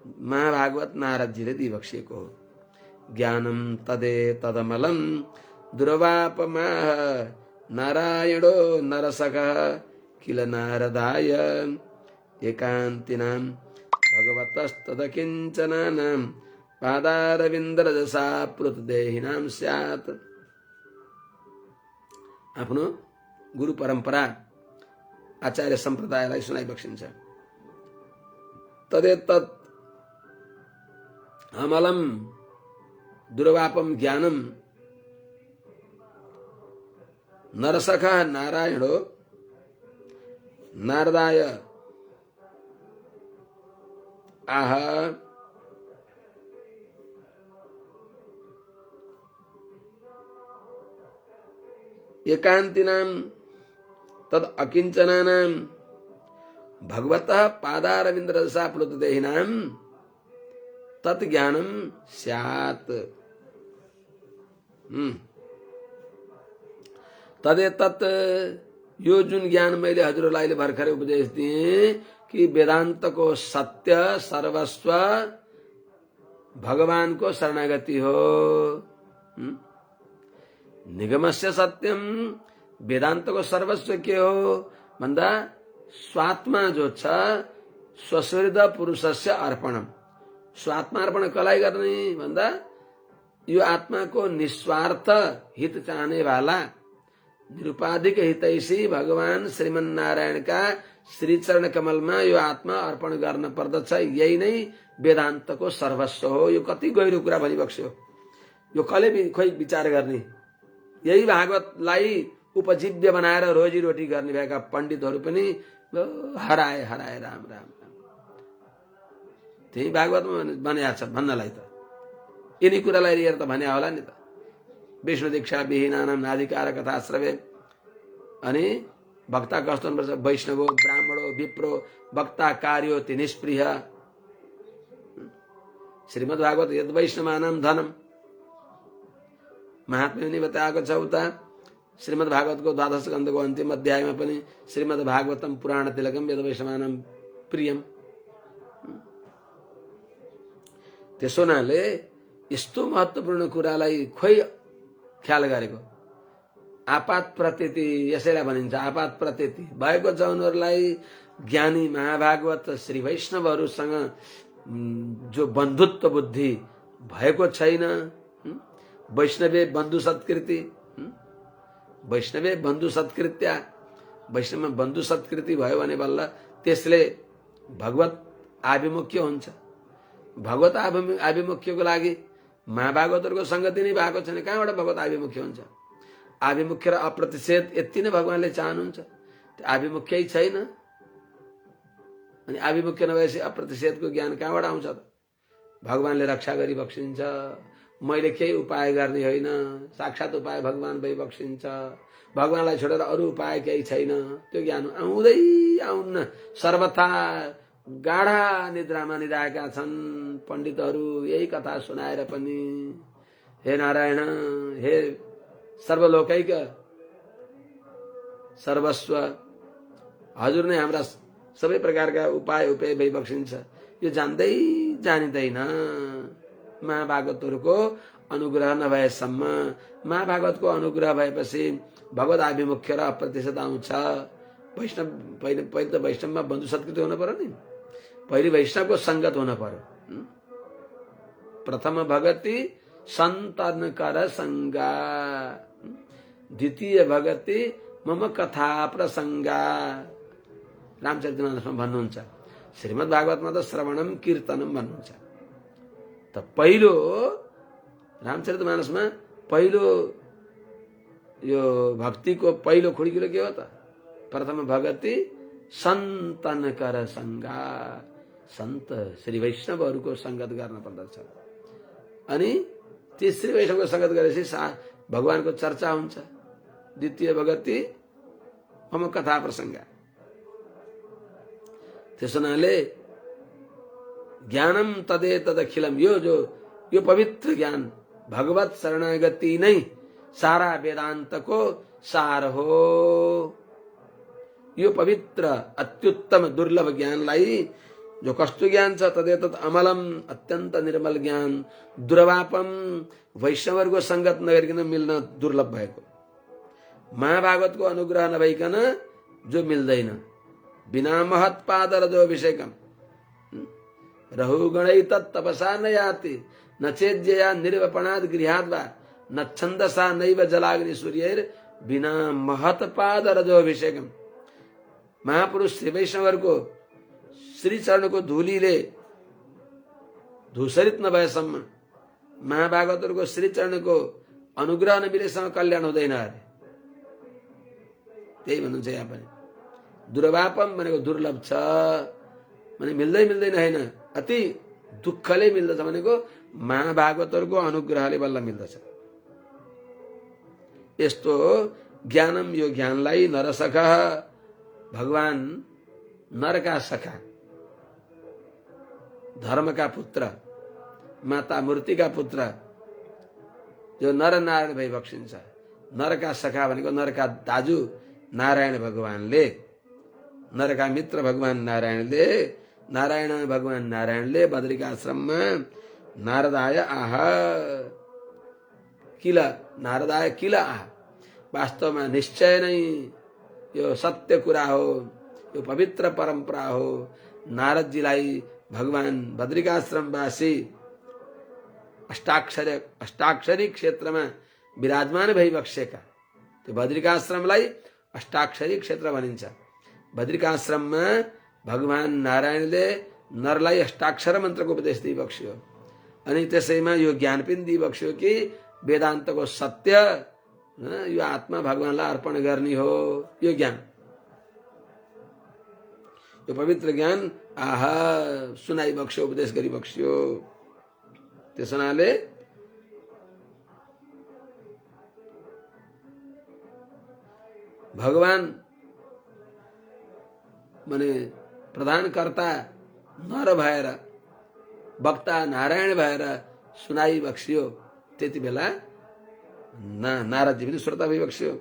महाभागवत नारदजीले दिइबक्सिएको हो। ज्ञानम तदे तदमलम दुर्वापमाह नारायणो नरसकः किल नारदाय एकान्तिनां भगवतस्तदकिञ्चनानां पादारविन्दरजसा प्लुतदेहिनां स्यात्। आफ्नो गुरु परम्परा आचार्य सम्प्रदायलाई सुनाइबक्सिन्छ। तदेतत् अमलम दुर्वापम ज्ञानम नरसखः नारायणो नारदाय आह एकान्तिनां तद अकिंचनानां भगवतः पादारविन्दरजसा प्लुतदेहिनां तत् ज्ञानम स्यात्। तदेतत् यो जुन ज्ञान मैले हजुरलाई भर्खरै उपदेश दिएँ कि वेदान्तको सत्य सर्वस्व भगवानको शरणागति हो। निगमस्य सत्यम, वेदान्तको सर्वस्व के हो भन्दा स्वात्मा जो छ स्वसृद पुरुषस्य अर्पणम। स्वात्मा अर्पण कसलाई गर्ने भन्दा यो आत्माको निस्वार्थ हित चाहने वाला निरुपाधिक हितैषी भगवान श्रीमन्नारायणका श्रीचरण कमलमा यो आत्मा अर्पण गर्न पर्दछ। यही नै वेदान्तको सर्वस्व हो। यो कति गहिरो कुरा भनिबक्स्यो, यो कसले खोइ विचार गर्ने। यही भागवतलाई उपजीव्य बनाएर रोजीरोटी गर्ने भएका पण्डितहरू पनि हराए हराए राम राम राम। त्यही भागवतमा भनेको छ भन्नलाई त यिनी कुरालाई लिएर त भने होला नि त। विष्णु दीक्षा विहीनानां नाधिकार कथा श्रवे। अनि भक्ता कस्तो हुनुपर्छ? वैष्णवो ब्राह्मणो विप्रो भक्ता कार्योति निष्प्रिय। श्रीमद् भागवत यद वैष्णवानां धनम। महात्म्य पनि बताएको छ उता श्रीमद् भागवतको द्वादश स्कन्धको अन्तिम अध्यायमा पनि श्रीमद् भागवतम पुराण तिलकम वेद वैष्णवानाम प्रियम। त्यसो हुनाले यस्तो महत्त्वपूर्ण कुरालाई खोइ ख्याल गरेको। आपात प्रतीति यसैलाई भनिन्छ, आपात प्रतीति भएको छ उनीहरूलाई। ज्ञानी महाभागवत श्री वैष्णवहरूसँग जो बन्धुत्व बुद्धि भएको छैन, वैष्णवे बन्धु सत्कृति, वैष्णवे बन्धु सत्कृत्या, वैष्णवमा बन्धु सत्कृति भयो भने बल्ल त्यसले भगवत आभिमुख्य हुन्छ। भगवत आभिमुख्यको लागि महाभागवतहरूको संगति नै भएको छैन, कहाँबाट भगवत आभिमुख्य हुन्छ? आभिमुख्य र अप्रतिषेध यति नै भगवानले चाहनुहुन्छ। त्यो आभिमुख्यै छैन, अनि आभिमुख्य नभएपछि अप्रतिषेधको ज्ञान कहाँबाट आउँछ त? भगवानले रक्षा गरी बक्सिन्छ। मैले केही उपाय गर्ने होइन, साक्षात उपाय भगवान भई बक्सिन्छ। भगवानलाई छोडेर अरू उपाय केही छैन। त्यो ज्ञान आउँदै आउन्न। सर्वथा गाढा निद्रामा निधाएका छन् पण्डितहरू यही कथा सुनाएर पनि। हे नारायण, हे सर्वलोकैक सर्वस्व, हजुर नै हाम्रा सबै प्रकारका उपाय उपाय भई बक्सिन्छ। यो जान्दै जानिँदैन। महाभागवतहरूको अनुग्रह नभएसम्म, महाभागवतको अनुग्रह भएपछि भगवत आभिमुख्य र अप्रतिशत आउँछ। वैष्णव पहिले त वैष्णवमा बन्धु सत्कृति हुन पर्यो नि। पहिले वैष्णवको संगत हुन पर्यो। प्रथम भगति सन्तन कर संगा, द्वितीय भगति मम कथा प्रसंगा। रामचरितमानसमा भन्नुहुन्छ। श्रीमद् भागवतमा त श्रवणम कीर्तनम भन्नुहुन्छ। त पहिलो रामचरितमानसमा पहिलो यो भक्तिको पहिलो खुड्किलो के हो त? प्रथम भगति सन्तन कर संगा, सन्त श्री वैष्णवहरूको संगत गर्न पर्दछ। अनि ती श्री वैष्णवको संगत गरेपछि भगवानको चर्चा हुन्छ। द्वितीय भगति मम कथा प्रसंगा। त्यसो हुनाले ज्ञानम तदे तदखिलम, यो पवित्र ज्ञान भगवत शरणागति नै सारा वेदान्तको सार हो। यो पवित्र अत्युत्तम दुर्लभ ज्ञानलाई, जो कस्तो ज्ञान छ, तदेतत् अमलम, अत्यन्त निर्मल ज्ञान, दुर्वापम, वैष्णवहरूको संगत नगरिकन मिल्न दुर्लभ भएको, महाभागवतको अनुग्रह नभइकन जो मिल्दैन। बिना महत्पाद रजोभिषेकम रहुगणै तत्तपसा न याति, न चेद्यया निर्वपणाद गृहाद् वा, न छन्दसा नैव जलाग्नि सूर्यैर बिना महत्पाद रजोभिषेकम। महापुरुष श्री वैष्णवहरूको श्री चरणको धुलीले धूसरित नभएसम्म, महाभागवतहरूको श्री चरणको अनुग्रह नमिलेसम्म कल्याण हुँदैन अरे। त्यही भन्नुहुन्छ यहाँ पनि। दुर्वापम भनेको दुर्लभ छ भने मिल्दैन होइन, अति दुःखले मिल्दछ भनेको महाभागवतहरूको अनुग्रहले बल्ल मिल्दछ। यस्तो ज्ञानम, यो ज्ञानलाई नरसखा, भगवान नरका सखा, धर्मका पुत्र, माता मूर्तिका पुत्र, जो नर नारायण भई बक्सिन्छ। नरका सखा भनेको नरका दाजु नारायण भगवानले, नरका मित्र भगवान नारायणले, नारायण भगवान नारायणले बद्रिकाश्रममा नारदाय आह किल, नारदाय किल आह। वास्तवमा निश्चय नै यो सत्य कुरा हो, यो पवित्र परम्परा हो। नारदजीलाई भगवान बद्रिकाश्रमवासी अष्टाक्षरी क्षेत्रमा विराजमान भई बक्सेका, त्यो बद्रिकाश्रमलाई अष्टाक्षरी क्षेत्र भनिन्छ। बद्रिकाश्रममा भगवान नारायणले नरलाई अष्टाक्षर मन्त्रको उपदेश दिइबक्स्यो। अनि त्यसैमा यो ज्ञान पनि दिइबक्स्यो कि वेदान्तको सत्य, यो आत्मा भगवानलाई अर्पण गर्ने हो। यो ज्ञान, यो पवित्र ज्ञान आहा सुनाइबक्स्यो, उपदेश गरिबक्स्यो। त्यसो हुनाले भगवान माने प्रधानकर्ता नर भएर, वक्ता नारायण भएर सुनाइबक्स्यो। त्यति बेला नारदजी पनि श्रोता भइबक्स्यो।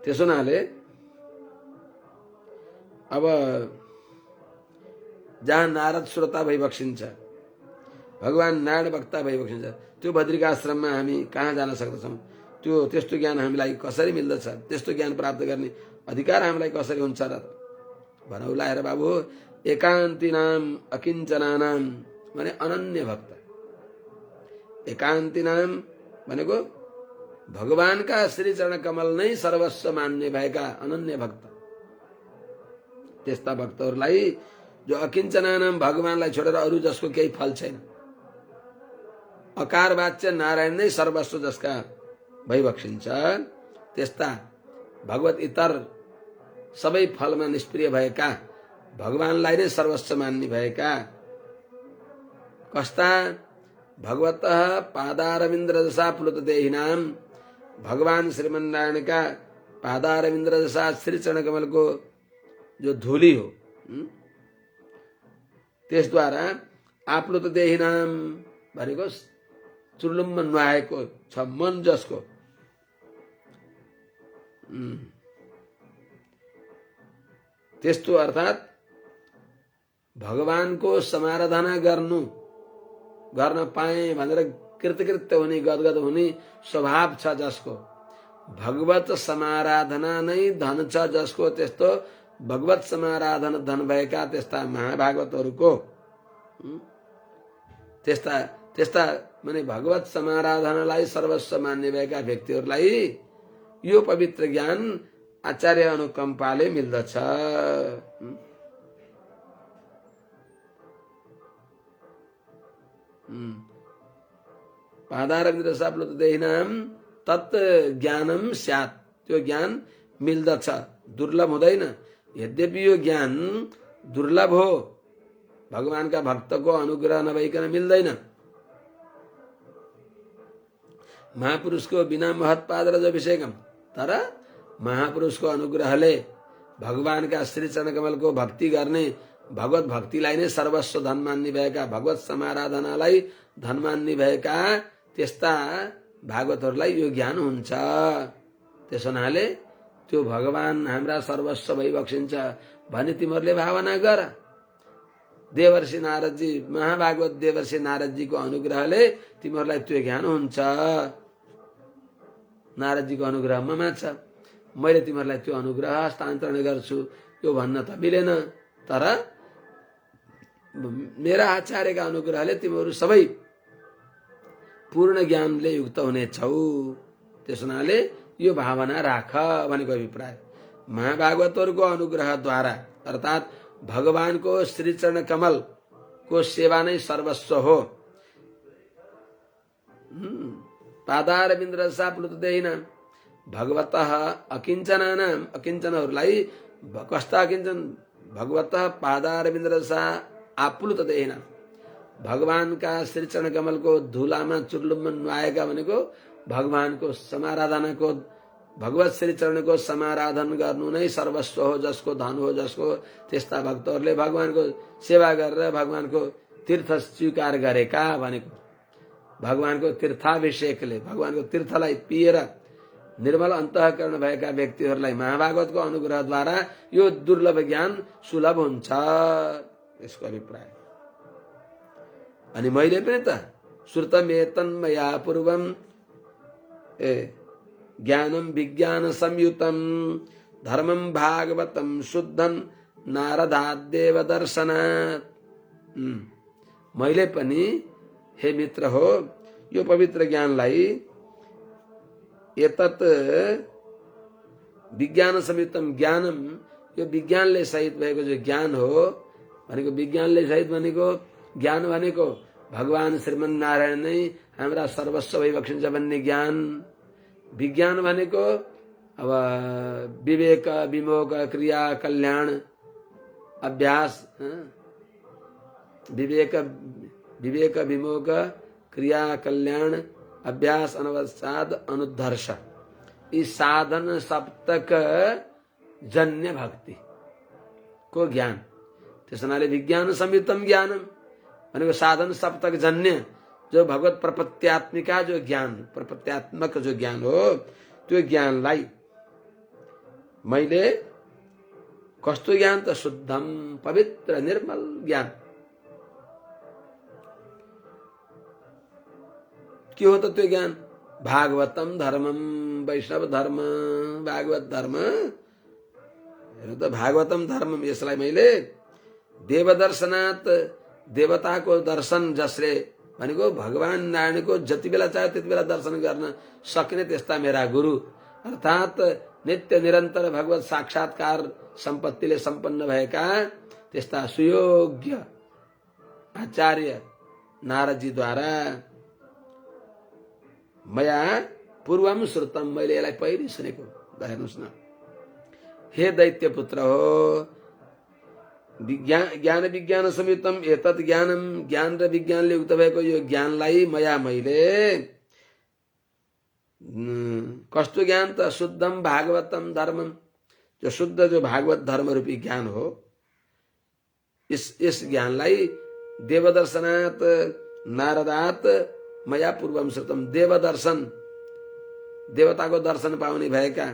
त्यसो हुनाले अब जहाँ नारद श्रोता भइबक्सिन्छ, भगवान नारायण वक्ता भइबक्सिन्छ, त्यो बद्रिका आश्रममा हामी कहाँ जान सक्दछौँ? त्यो त्यस्तो ज्ञान हामीलाई कसरी मिल्दछ? त्यस्तो ज्ञान प्राप्त गर्ने अधिकार हामीलाई कसरी हुन्छ र? भनौला हेर बाबु, एकान्तिनाम अकिञ्चनानाम भने अनन्य भक्त। एकान्तिनाम भनेको भगवानका श्री चरण कमल नै सर्वस्व मान्ने भएका अनन्य भक्त। त्यस्ता भक्तहरूलाई जो अकिञ्चनानाम, भगवानलाई छोडेर अरू जसको केही फल छैन, अकार वाच्य नारायण नै सर्वस्व जसका भइबक्सिन्छ, त्यस्ता भगवत इतर सबै फलमा निष्प्रिय भएका, भगवानलाई नै सर्वस्व मान्ने भएका कस्ता भगवतः पादारविन्द्र जसा प्लुत देहिनाम, भगवान श्रीमन्नारायणका पादारविन्द्र जसा श्री चरण कमलको जो धूली हो, त्यसद्वारा आप्लुत देहिनाम भनेको चुर्लुम्म नुहाएको छ मन जसको, त्यस्तो अर्थात् भगवानको समाराधना गर्न पाए भनेर कृतकृत्य हुने, गदगद हुने स्वभाव छ जसको, भगवत समाराधना नै धन छ जसको, त्यस्तो भगवत समाराधना धन भएका त्यस्ता महाभागवतहरूको, त्यस्ता माने भगवत समाराधनालाई सर्वस्व मान्ने भएका व्यक्तिहरूलाई यो पवित्र ज्ञान आचार्य अनुकम्पाले मिल्दछ। पादारविन्द्र साप्लुत देहिनाम तत् ज्ञानम स्यात्, त्यो ज्ञान मिल्दछ, दुर्लभ हुँदैन। यद्यपि यो ज्ञान दुर्लभ हो, भगवानका भक्तको अनुग्रह नभइकन मिल्दैन। महापुरुषको बिना महत्पाद रज अभिषेकम, तर महापुरुषको अनुग्रहले भगवानका श्री चरण कमलको भक्ति गर्ने, भगवत भक्तिलाई नै सर्वस्व धन मान्ने भएका, भगवत समाराधनालाई धन मान्ने भएका त्यस्ता भागवतहरूलाई यो ज्ञान हुन्छ। त्यसो हुनाले त्यो भगवान हाम्रा सर्वस्व भइबक्सिन्छ भने तिमीहरूले भावना गर। देवर्षि नारदजी, महाभागवत देवर्षि नारदजीको अनुग्रहले तिमीहरूलाई त्यो ज्ञान हुन्छ। नारदजीको अनुग्रहमा मान्छ, मैले तिमीहरूलाई त्यो अनुग्रह हस्तान्तरण गर्छु यो भन्न त मिलेन, तर मेरा आचार्यका अनुग्रहले तिमीहरू सबै पूर्ण ज्ञानले युक्त हुनेछौ। त्यसो हुनाले यो भावना राख भनेको अभिप्राय। महाभागवतहरूको अनुग्रहद्वारा अर्थात् भगवानको श्री चरण कमल को सेवा नै सर्वस्व हो। पादारविन्द्र साप्लुत देहिनाम भगवतः अकिञ्चनानाम, अकिञ्चनहरूलाई कस्ता अकिञ्चन, भगवतः पादारविन्द्र सा आप्लुत देहिनाम, भगवानका श्री चरण कमलको धुलामा चुर्लुम्म नुहाएका भनेको भगवानको समाराधनाको, भगवत श्री चरणको समाराधन गर्नु नै सर्वस्व हो जसको, धन हो जसको, त्यस्ता भक्तहरूले भगवानको सेवा गरेर भगवानको तीर्थ स्वीकार गरेका भनेको, भगवानको तीर्थाभिषेकले, भगवानको तीर्थलाई पिएर निर्मल अन्तःकरण भएका व्यक्तिहरूलाई महाभागवतको अनुग्रहद्वारा यो दुर्लभ ज्ञान सुलभ हुन्छ, यसको अभिप्राय। अनि मैले पनि त श्रुतमेतन्मया पूर्वम ज्ञानम विज्ञान संयुतम धर्मम भागवतम शुद्धम नारदादेव दर्शनात्। मैले पनि हे मित्र हो यो पवित्र ज्ञानलाई, एतत् विज्ञान संयुक्तम ज्ञानम, यो विज्ञानले सहित भएको जो ज्ञान हो भनेको, विज्ञानले सहित भनेको ज्ञान भनेको भगवान श्रीमन्नारायण नै हाम्रा सर्वस्व भइबक्सिन्छ भन्ने ज्ञान। विज्ञान भनेको अब विवेक विमोक क्रिया कल्याण अभ्यास, विवेक विमोक क्रिया कल्याण अभ्यास अनवसाद अनुधर्ष, यी साधन सप्तक जन्य भक्ति को ज्ञान। त्यस हुनाले विज्ञान संयुक्तम ज्ञानम भनेको साधन सप्तक जन्य जो भगवत प्रपत्यात्मिका जो ज्ञान, प्रपत्यात्मक जो ज्ञान हो, त्यो ज्ञानलाई मैले कस्तो ज्ञान त शुद्धम पवित्र निर्मल ज्ञान। के हो त त्यो ज्ञान? भागवतम धर्मम, वैष्णव धर्म, भागवत धर्म। हेर्नु त भागवतम धर्मम, यसलाई मैले देवदर्शनात्, देवताको दर्शन जसले भनेको भगवान नारायणको जति बेला चाहे त्यति बेला दर्शन गर्न सक्ने त्यस्ता मेरा गुरु, अर्थात् नित्य निरन्तर भगवत साक्षात्कार सम्पत्तिले सम्पन्न भएका त्यस्ता सुयोग्य आचार्य नारदजीद्वारा मया पूर्वम श्रुतम, मैले यसलाई पहिले सुनेको। हेर्नुहोस् न, हे दैत्य पुत्र हो, ज्ञान विज्ञान संयुक्तम एतत् ज्ञानम, ज्ञान र विज्ञानले युक्त भएको यो ज्ञानलाई मया मैले कस्तो ज्ञान त शुद्धम भागवतम धर्मम, जो शुद्ध जो भागवत धर्म रूपी ज्ञान हो, इस ज्ञानलाई देवदर्शनात् नारदात् मया पूर्वम श्रुतम, देवदर्शन देवताको दर्शन पाउने भएका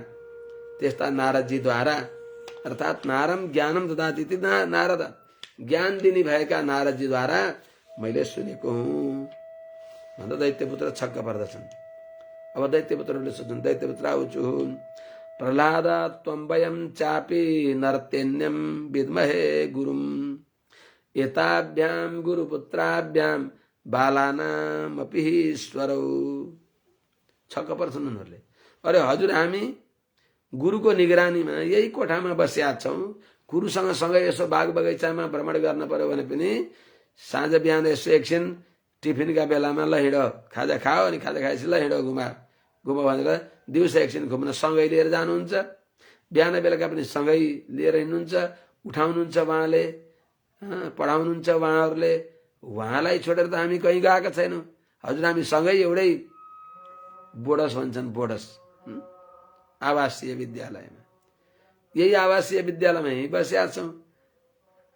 त्यस्ता नारदजीद्वारा, अर्थात् नारम ज्ञानम ददाति नारद, ज्ञान दिने भएका नारदजीद्वारा मैले सुनेको हुँ भन्दा दैत्यपुत्र छक्क पर्दछन्। अब दैत्यपुत्रहरूले सोध्छन्, दैत्यपुत्र आउँछु, प्रहलाद त्वं वयं चापि नर्तेन्यं विद्महे गुरुम एताभ्यां गुरुपुत्राभ्यां बालानामपि ईश्वरौ। छक्क पर्छन् उनीहरूले। अरे हजुर, हामी गुरुको निगरानीमा यही कोठामा बसिया छौं, गुरुसँग सँगै यसो बाग बगैँचामा भ्रमण गर्न पर्यो भने पनि साँझ बिहान यसो एकछिन टिफिनका बेलामा ल हिँड खाजा खाओ, अनि खाजा खाएपछि ल हिँड घुमा भनेर दिउँसो एकछिन घुम्न सँगै लिएर जानुहुन्छ, बिहान बेलुका पनि सँगै लिएर हिँड्नुहुन्छ, उठाउनुहुन्छ उहाँले, पढाउनुहुन्छ उहाँहरूले। उहाँलाई छोडेर त हामी कहीँ गएका छैनौँ। हजुर, हामी सँगै एउटै बोडस भन्छन्, बोडस आवासीय विद्यालयमा, यही आवासीय विद्यालयमा यहीँ बसिया छौँ।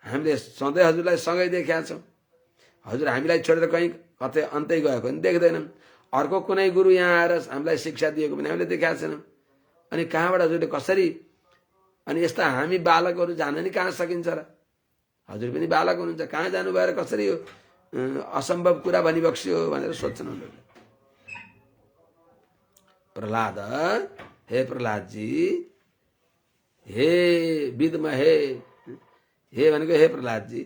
हामीले सधैँ हजुरलाई सँगै देखेका छौँ। हजुर हामीलाई छोडेर कहीँ कतै अन्तै गएको पनि देख्दैनौँ। अर्को कुनै गुरु यहाँ आएर हामीलाई शिक्षा दिएको पनि हामीले देखेका छैनौँ। अनि कहाँबाट हजुरले कसरी, अनि यस्ता हामी बालकहरू जान नि कहाँ सकिन्छ र? हजुर पनि बालक हुनुहुन्छ, कहाँ जानु भएर कसरी यो असम्भव कुरा भनिबक्स्यो भनेर सोध्छन् उनीहरूले। प्रहलाद, हे प्रहलादजी, हे विद्महे, हे भनेको हे प्रहलादजी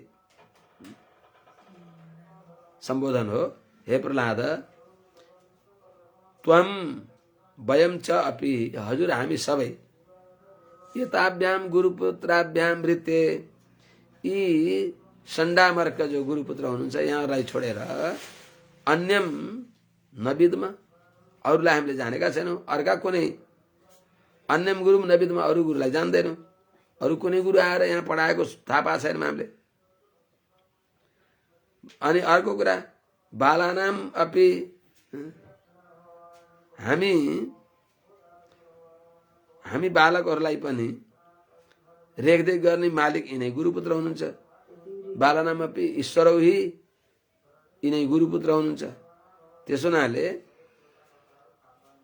सम्बोधन हो। हे प्रहलाद, त्वं वयं च अपि, हजुर हामी सबै, एताभ्यां गुरुपुत्राभ्यां वृत्ते, यी सण्डामर्क जो गुरुपुत्र हुनुहुन्छ यहाँलाई छोडेर अन्यम नविद्म, अरूलाई हामीले जानेका छैनौँ। अर्का कुनै अन्यम गुरु नविद्म, अरू गुरुलाई जान्दैनौँ। अरू कुनै गुरु आएर यहाँ पढाएको थाहा पाएको छैनौँ हामीले। अनि अर्को कुरा, बालानाम अपि, हामी बालकहरूलाई पनि रेखदेख गर्ने मालिक यिनै गुरुपुत्र हुनुहुन्छ। बालानाम अपि ईश्वरौ हि, यिनै गुरुपुत्र हुनुहुन्छ। त्यसो हुनाले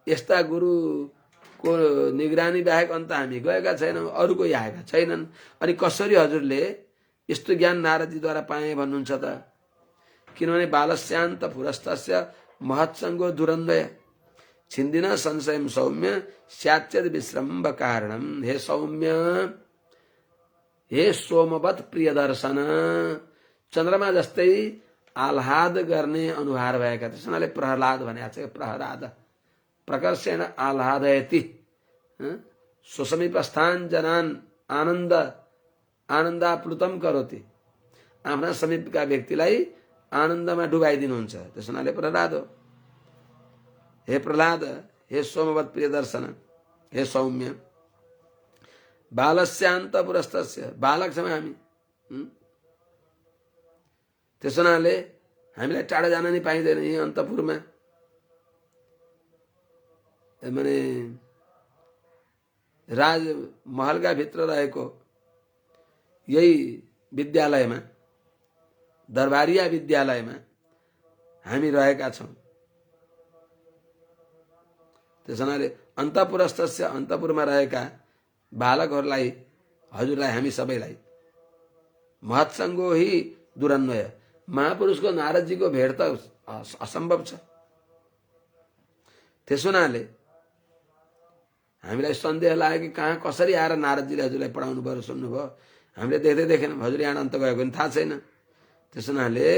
यस्ता गुरुको निगरानी बाहेक अन्त हामी गएका छैनौँ, अरू कोही आएका छैनन्। अनि कसरी हजुरले यस्तो ज्ञान नारदजीद्वारा पाए भन्नुहुन्छ त? किनभने बालस्यान्त पुरस्तस्य महत्सङ्गो दुरन्वय छिन्दिन संशयम सौम्य स्याच्यद विश्रम्भ कारणम। हे सौम्य, हे सोमवत प्रिय दर्शन, चन्द्रमा जस्तै आह्लाद गर्ने अनुहार भएका, त्यसैले प्रहलाद भनेको छ। प्रहलाद प्रकर्षेण आह्लादयति स्वसमीपस्थान जनान आनन्दाप्लुतम करोति, आफ्ना समीपका व्यक्तिलाई आनन्दमा डुबाइदिनुहुन्छ। त्यस हुनाले प्रहलाद हो। हे प्रहलाद, हे सोमवत प्रिय दर्शन, हे सौम्य, बालस्यान्त पुरस्तस्य, बालक छौँ हामी। त्यस हुनाले हामीलाई टाढा जान नि पाइँदैन। यही अन्तपुरमा माने राजमहलका भित्र रहेको यही विद्यालयमा, दरबारिया विद्यालयमा हामी रहेका छौँ। त्यस हुनाले अन्तपुरस्थस्य, अन्तपुरमा रहेका बालकहरूलाई हजुरलाई हामी सबैलाई महत्सङ्गो ही दुरन्वय महापुरुषको नारदजीको भेट त असम्भव छ। त्यसो हुनाले हामीलाई सन्देह लाग्यो कि कहाँ कसरी आएर नारदजीले हजुरलाई पढाउनु भयो सुन्नुभयो, हामीले देख्दै देखेनौँ, हजुर यहाँ अन्त गएको पनि थाहा छैन। त्यसो हुनाले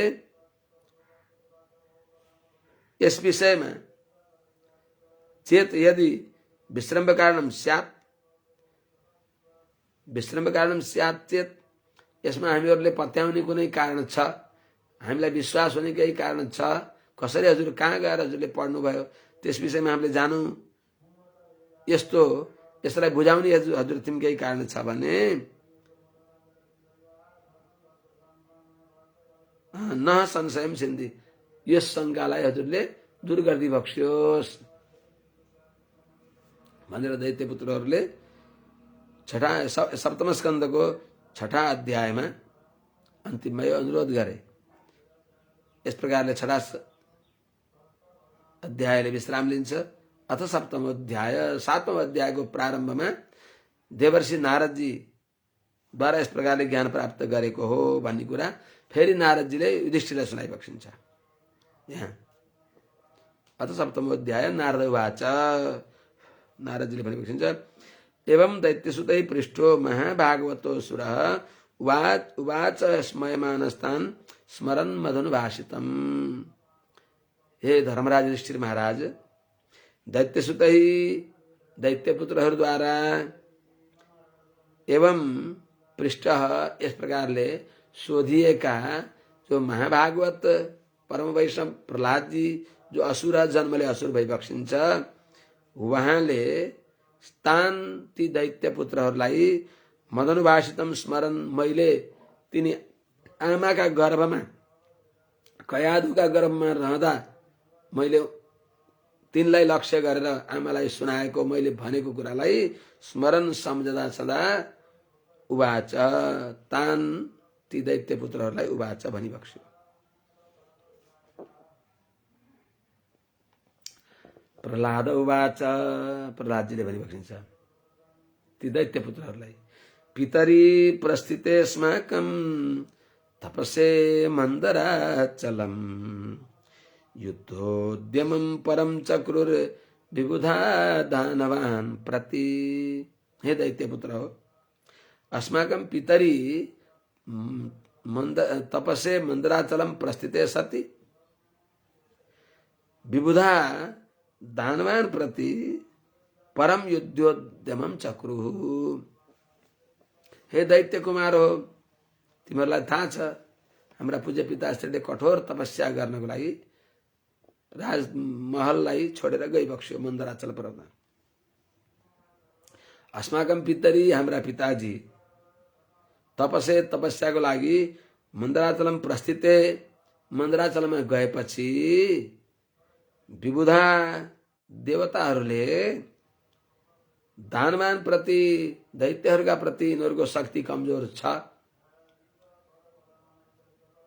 यस विषयमा चेत यदि विश्रम्भ कारणम स्यात् चेत यसमा हामीहरूले पत्याउने कुनै कारण छ, हामीलाई विश्वास हुने केही कारण छ, कसरी हजुर कहाँ गएर हजुरले पढ्नुभयो त्यस विषयमा हामीले जानौँ, यसलाई बुझाउने हजुर तिमी केही कारण छ भने न संशयम सिन्धी, यस शङ्कालाई हजुरले दूर गरिदिई बक्सियोस् भनेर दैत्यपुत्रहरूले सप्तम स्कन्धको 6ठा अध्यायमा अन्तिममा यो अनुरोध गरे। यस प्रकारले 6ठा अध्यायले विश्राम लिन्छ। अथ 7औं अध्यायको प्रारम्भमा देवर्षि नारदजीद्वारा यस प्रकारले ज्ञान प्राप्त गरेको हो भन्ने कुरा फेरि नारदजीले युधिष्ठिरलाई सुनाइबक्सिन्छ। यहाँ अथ 7औं अध्याय नारद उवाच, नारदजीले भनिबक्सिन्छ, एवं दैत्यसुतै पृष्ठो महाभागवतो सुरः उवाच स्मयमानस्तान् स्मरन् मदनुभाषितम्। हे धर्मराज युधिष्ठिर महाराज, दैत्यसुतै दैत्यपुत्रहरूद्वारा एवं पृष्ठ यस प्रकारले सोधिएका जो महाभागवत परम वैष्णव प्रहलाद जी जो असुर जन्मले असुर भइबक्सिन्छ, उहाँले स्थान ती दैत्य पुत्रहरूलाई मदनुभाषितम स्मरण, मैले तिनी आमाका गर्भमा कयादुका गर्भमा रहँदा मैले तिनलाई लक्ष्य गरेर आमालाई सुनाएको मैले भनेको कुरालाई स्मरण सम्झदा सदा उवाच तान ती दैत्य पुत्रहरूलाई उवाच भनिबक्स्यो। प्रहलाद उवाच, प्रहलादजीले भनिबक्सिन्छ ती दैत्य पुत्रहरूलाई, पितरी प्रस्थितेस्माकं तपसे मन्दराचलम् युद्धोद्यमं परम चक्रुर विबुधा दानवान् प्रति। हे दैत्य पुत्र हो, अस्माकं पितरी तपसे मन्दराचलम प्रस्थिते सति विबुधा दानवान प्रति परम युद्धोद्यमम चक्रुः। हे दैत्य कुमार हो, तिमीहरूलाई थाहा छ हाम्रा पूज्य पिताश्रीले कठोर तपस्या गर्नको लागि राजमहललाई छोडेर गइबक्स्यो मन्दराचल पर्वतमा। अस्माकं पितरी हाम्रा पिताजी तपसे तपस्याको लागि मन्दराचलम प्रस्थिते मन्दराचलमा गएपछि विबुधा देवताहरूले दानवान प्रति दैत्यहरूका प्रति यिनीहरूको शक्ति कमजोर छ,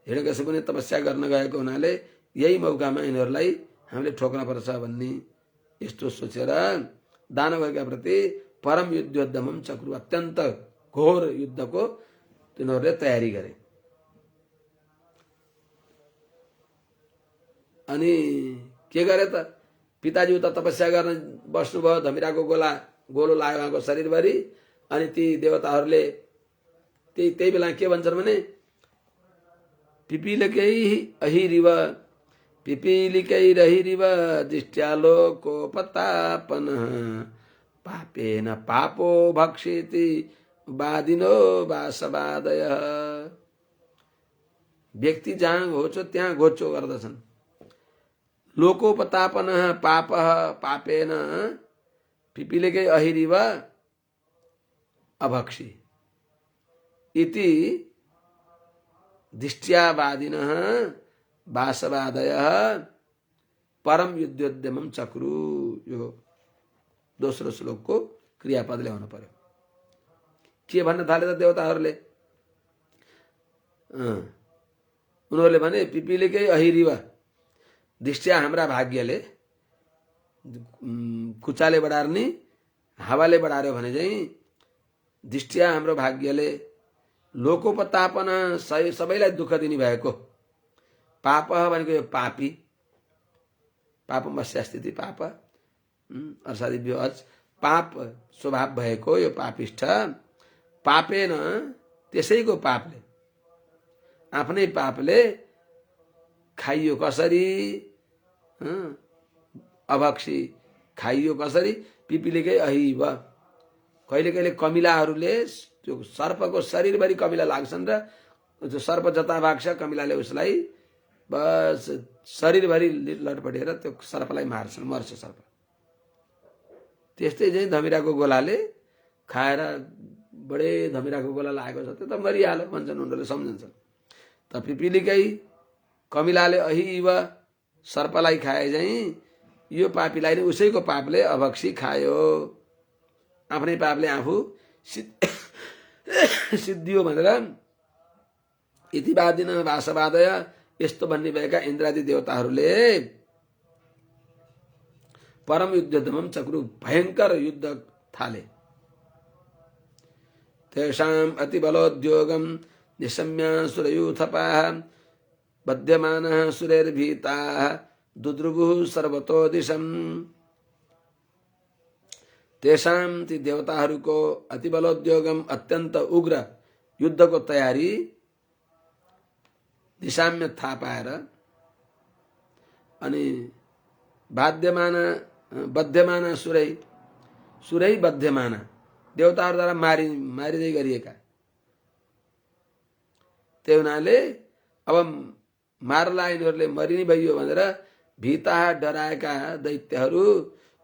हिरण्यकशिपु पनि तपस्या गर्न गएको हुनाले यही मौकामा यिनीहरूलाई हामीले ठोक्न पर्छ भन्ने यस्तो सोचेर दानवहरूका प्रति परम युद्धोद्यमम चक्रु, अत्यन्त घोर युद्धको तिनीहरूले तयारी गरे। अनि के गरे त, पिताजी उता तपस्या गर्न बस्नुभयो, धमिराको गोलो लाग्यो उहाँको शरीरभरि। अनि ती देवताहरूले त्यही बेला के भन्छन् भने पिपीलिकैरहिरिव दृष्ट्यालोकोपतापन पापेन पापो भक्षेति वादिनो वासवादय। व्यक्ति जहाँ घोचो त्यहाँ घोचो गर्दछन्। लोकोपतापन पाप पापेन पिपीलिकै अहिरिव अभक्षी इति दृष्ट्यावादिनः वासवादयः परम युद्धोद्यमम चक्रु। यो दोस्रो श्लोकको क्रियापद ल्याउनु पर्यो। के भन्न थाले त देवताहरूले, उनीहरूले भने पिपीलिकै अहिरिव दृष्ट्या हाम्रा भाग्यले कुचाले बढार्ने हावाले बढार्यो भने चाहिँ दृष्टिया हाम्रो भाग्यले लोकोपतापन सबैलाई दुःख दिने भएको पाप भनेको यो पापी पापमस्या स्थिति पाप अर्थात् विवज पाप स्वभाव भएको यो पापिष्ठ पापेन त्यसैको पापले आफ्नै पापले खाइयो कसरी अभक्षी खाइयो कसरी पिपिलीकै अहिब कहिले कहिले कमिलाहरूले त्यो सर्पको शरीरभरि कमिला लाग्छन् र त्यो सर्प जता भाग्छ कमिलाले उसलाई बस शरीरभरि लटपटेर त्यो सर्पलाई मार्छन् मर्छ सर्प त्यस्तै चाहिँ धमिराको गोलाले खाएर बडे धमिराको गोला लागेको छ त्यो त मरिहाल्यो भन्छन् उनीहरूले सम्झन्छन् त पिपिलीकै कमिलाले अहिब सर्पलाई खाए चाहिँ यो पापीलाई नै उसैको पापले अभक्षी खायो आफ्नै पापले आफू सिद्धियो भनेर इतिवादिन भाषावादय यस्तो भन्ने भएका इन्द्रादि देवताहरूले परम युद्धदमम चक्रु भयंकर युद्ध थाले तेषाम अति बलोद्योगम निशम्य सुरयूथपाः बध्यमानः सुरैर्भीताः दुद्रुभुः सर्वतो दिशम तेषाम ती देवताहरूको अति बलोद्योगम अत्यन्त उग्र युद्धको तयारी दिशाम्य थाहा पाएर अनि बध्यमाना सुरै बध्यमाना देवताहरूद्वारा मारिँदै गरिएका त्यही हुनाले अब मार्ला यिनीहरूले मरिने भइयो भनेर भीता डराएका दैत्यहरू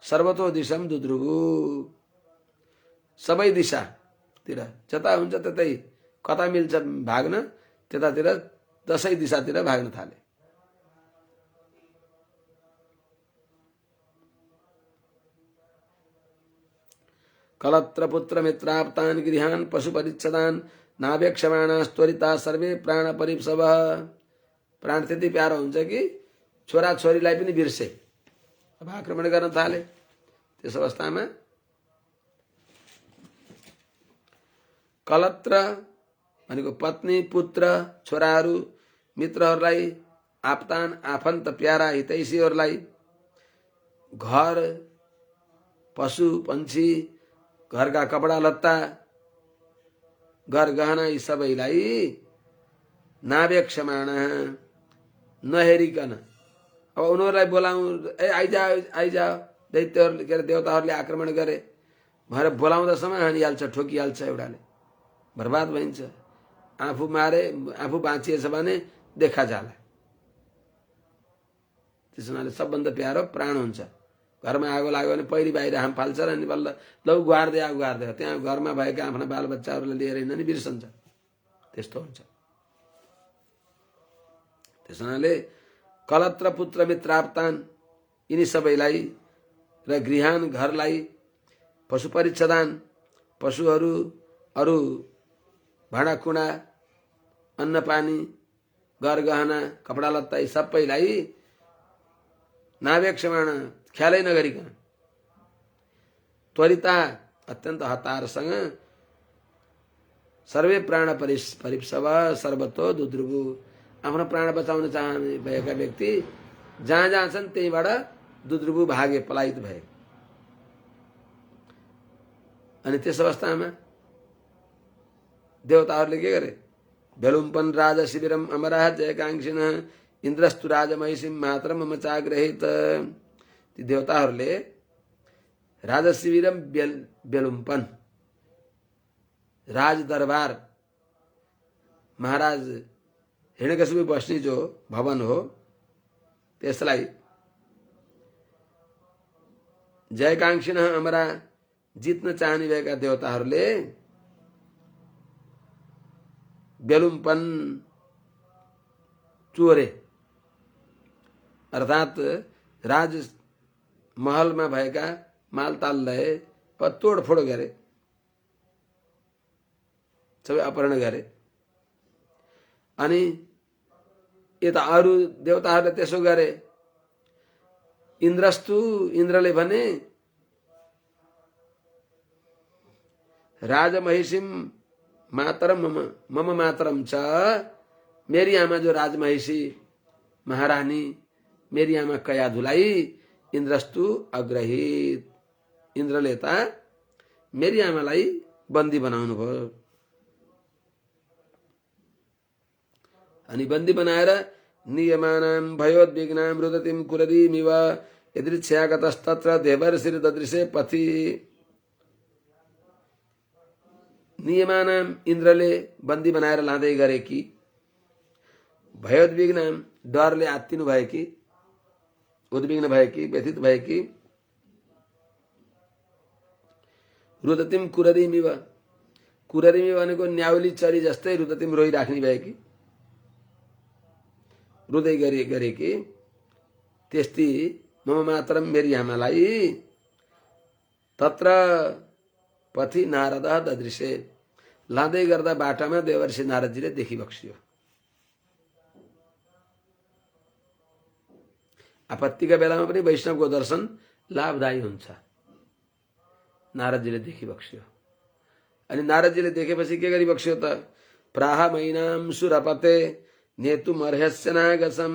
सर्वतो दिशम दुद्रुभु सबै दिशातिर जता हुन्छ त्यतै कता मिल्छ भाग्न त्यतातिर दसै दिशातिर भाग्न थाले कलत्र पुत्र मित्राप्तान गृहान पशु परिच्छदान नावेक्षमाणास्त्वरिता सर्वे प्राण परिप्सव प्राण त्यति प्यारो हुन्छ कि छोरा छोरीलाई पनि बिर्से अब आक्रमण गर्न थाले त्यस अवस्थामा कलत्र भनेको पत्नी पुत्र छोराहरू मित्रहरूलाई आप्तान आफन्त प्यारा हितैषीहरूलाई घर पशु पंक्षी घरका कपडा लत्ता घर गहना यी सबैलाई नावेक्षमाण नहेरिकन अब उनीहरूलाई बोलाउँ आइजा दैत्यहरूले के अरे देवताहरूले आक्रमण गरे भनेर बोलाउँदासम्म हानिहाल्छ ठोकिहाल्छ एउटाले बर्बाद भइन्छ आफू मारे आफू बाँचिएछ भने देखा जाला त्यस हुनाले सबभन्दा प्यारो प्राण हुन्छ घरमा आगो लाग्यो भने पहिली बाहिर हाम फाल्छ र अनि बल्ल लौ गुहार्दै त्यहाँ घरमा भएका आफ्ना बालबच्चाहरूलाई लिएर हिँड्न नि बिर्सन्छ त्यस्तो हुन्छ त्यस हुनाले कलत्र पुत्र मित्राप्तान यिनी सबैलाई र गृहान घरलाई पशु परिच्छदान पशुहरू अरू भाँडाकुँडा अन्न पानी घर गहना कपडा लत्ता यी सबैलाई नावेक्षमाण ख्यालै नगरिकन त्वरिता अत्यन्त हतारसँग सर्वे प्राण परिप्सव सर्वतो दुद्रुभु आफ्नो प्राण बचाउन चाहने भएका व्यक्ति जहाँ जहाँ छन् त्यहीबाट दुद्रुभु भागे पलायित भए अनि त्यस अवस्थामा देवताहरूले के गरे बेलुम्पन राजा शिविरम अमरा जयकांक्षिन इन्द्रस्तु राजा महिषिम मात्र मम चाग्रहित ती देवताहरूले राजा शिविरम बेलुम्पन राज दरबार महाराज हिरण्यकशिपु बस्ने जो भवन हो त्यसलाई जयकांक्षिन अमरा जित्न चाहने भएका देवताहरूले बेलुम्पन चोरे अर्थात् राज महलमा भएका मालताललाई तोडफोड गरे सबै अपहरण गरे अनि यता अरू देवताहरूले त्यसो गरे इन्द्रस्तु इन्द्रले भने राजमहिषीम मातरम मम मम मातरम च, मेरी आमा जो राजमहिषी महारानी मेरी आमा कयाधुलाई इन्द्रस्तु अग्रहित, इन्द्रले त मेरी आमालाई बन्दी बनाउनु भयो। अनि बन्दी बनाएर नियमानां भयोद्विग्नां रुदतिं कुररीमिव यदृच्छयागतस्तत्र देवर्षिर ददृशे पथि। नियमानां इन्द्रले बन्दी बनाएर लाँदै गरे कि, भयोद्विग्नां डरले आत्तिनु भए कि, उद्विग्न भए कि, व्यथित भए कि, रुदतिम कुररीमिव, कुररीमिव भनेको न्याउली चरी जस्तै रुदतिम रोइराख्ने भए कि, रुदै गरे कि, त्यस्ती मम मातरम मेरी आमालाई तत्र पथि नारद ददृशे, लाँदै गर्दा बाटामा देवर्षि नारदजीले देखिबक्सियो। आपत्तिका बेलामा पनि वैष्णवको दर्शन लाभदायी हुन्छ। नारदजीले देखिबक्सियो। अनि नारदजीले देखेपछि के गरिबक्सियो त, प्राह मैनाम सुरपते नेतुम अर्हस्य नागसम,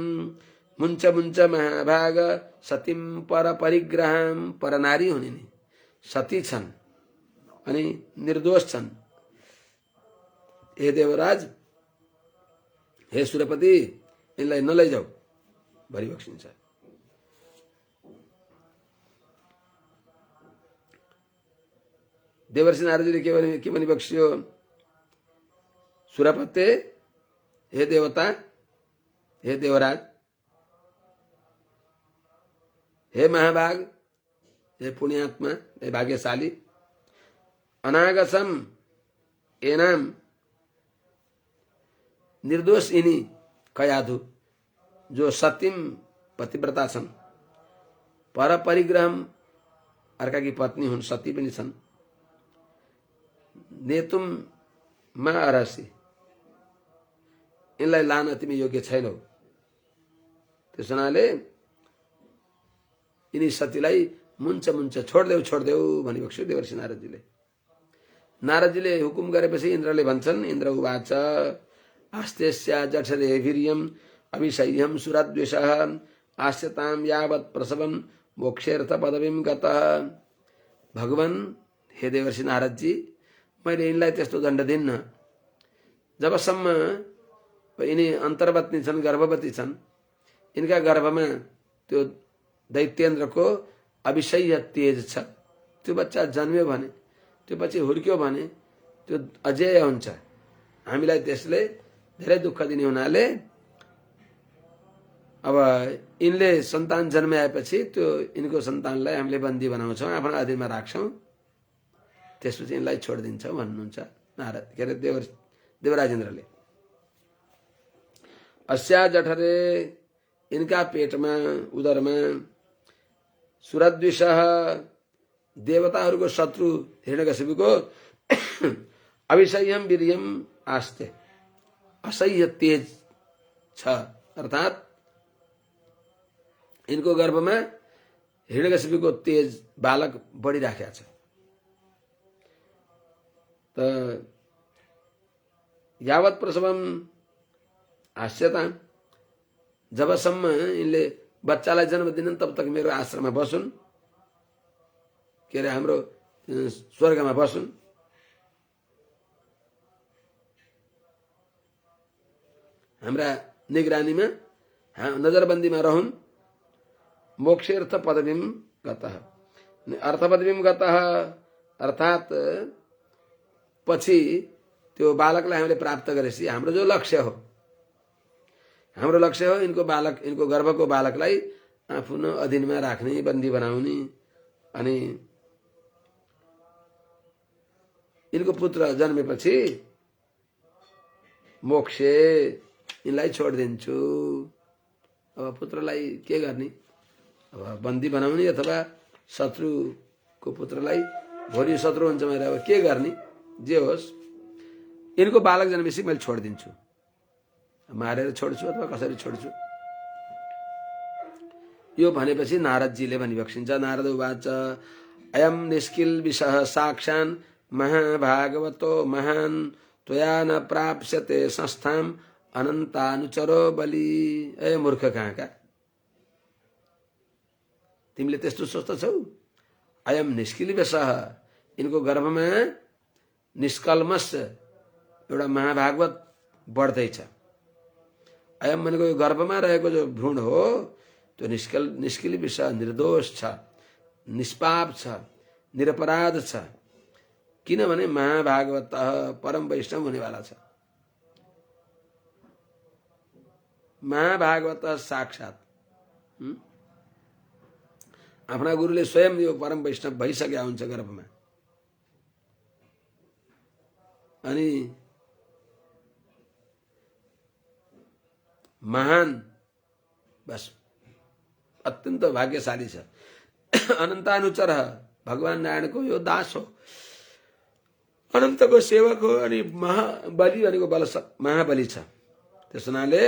मुञ्च मुञ्च महाभाग सतीम पर परिग्रहम। पर नारी हुने नि, सती छन् अनि निर्दोष छन्। हे देवराज, हे सुरपति, यिनलाई नलैजाऊ भनिबक्सिन्छ। देवर्षि नारदजीले के भनिबक्सियो, सुरपते, हे देवता, हे देवराज, हे महाभाग, हे पुण्यात्मा, हे भाग्यशाली, अनागसम एनाम, निर्दोष यिनी कयाधु जो सतीम पतिव्रता छन्, पर परिग्रहम अर्काकी पत्नी हुन्, सती पनि छन्, नेतुम मा अरसी, यिनलाई लान तिमी योग्य छैनौ। त्यस हुनाले यिनी सतीलाई मुञ्च मुञ्च छोड्देऊ भनिबक्स्यो देवर्षि नारदजीले। नारदजीले हुकुम गरेपछि इन्द्रले भन्छन्, इन्द्र उवाच आस्तेस्या जठरे वीर्यम अभिशय्यम सुरद्वेषः आस्यताम यावत् प्रसवम मोक्षेर्थ पदवीम गतः। भगवान, हे देवर्षि नारदजी, मैले यिनलाई त्यस्तो दण्ड दिन्न जबसम्म यिनी अन्तर्वत्नी छन्, गर्भवती छन्, यिनका गर्भमा त्यो दैत्येन्द्रको अभिशय्य तेज छ। त्यो बच्चा जन्म्यो भने, त्यो पछि हुर्क्यो भने त्यो अजेय हुन्छ। हामीलाई त्यसले धेरै दुःख दिने हुनाले अब यिनले सन्तान जन्माएपछि त्यो यिनको सन्तानलाई हामीले बन्दी बनाउँछौँ, आफ्नो अधीनमा राख्छौँ, त्यसपछि यिनलाई छोडिदिन्छौँ भन्नुहुन्छ नारद, के अरे देवराज इन्द्रले। अस्या जठरे, इनका पेटमा, उदरमा, सुरद्विषः, देवताहरूको शत्रु हिरण्यकशिपुको अभिशय्यम वीर्यम आस्ते, असह्य तेज छ, अर्थात इनको गर्भमा हिरण्यकशिपुको तेज बालक बढिराखेको छ। त यावत् प्रसवम हास्यता, जबसम्म यिनले बच्चालाई जन्म दिनन् तब तक मेरो आश्रममा बसुन्, के अरे हाम्रो स्वर्गमा बसुन्। हाम्रा निगरानीमा, नजरबन्दीमा रहन्। मोक्षेर्थ पदवीम गतः, अर्थ पदवीम गतः अर्थात पछि त्यो बालकलाई हामीले प्राप्त गरेपछि हाम्रो जो लक्ष्य हो, हाम्रो लक्ष्य हो इनको बालक, इनको गर्भको बालकलाई आफ्नो अधीनमा राख्ने, बन्दी बनाउने, अनि इनको पुत्र जन्मेपछि मोक्षे यिनलाई छोडिदिन्छु। अब पुत्रलाई के गर्ने, अब बन्दी बनाउने अथवा शत्रुको पुत्रलाई, भोलि शत्रु हुन्छ मेरो, अब के गर्ने, जे होस् इनको बालक जन्मेपछि मैले छोडिदिन्छु, मारेर छोड्छु अथवा कसरी छोड्छु। यो भनेपछि नारदजीले भनिबक्सिन्छ, नारद उवाच अयम निष्किल विषः साक्षान् महाभागवतो महान त्वया न प्राप्स्यते संस्थाम अनन्तानुचरो बलि। ए मूर्ख कहाँका, तिमीले त्यस्तो सोच्दछौ? अयम निष्किलवेशः, यिनको गर्भमा निष्कल्मष एउटा महाभागवत बढ्दैछ। अयम भनेको यो गर्भमा रहेको जो भ्रूण हो त्यो निष्किलवेश, निर्दोष छ, निष्पाप छ, निरपराध छ। किनभने महाभागवत परम वैष्णव हुनेवाला छ। महाभागवत साक्षात आफ्ना गुरुले स्वयं यो परम वैष्णव भइसकेका हुन्छ गर्भमा। अनि महान बस अत्यन्त भाग्यशाली छ। अनन्तानुचर, भगवान नारायणको यो दास हो, अनन्तको सेवक हो। अनि महाबली भनेको बल महाबली छ। त्यस हुनाले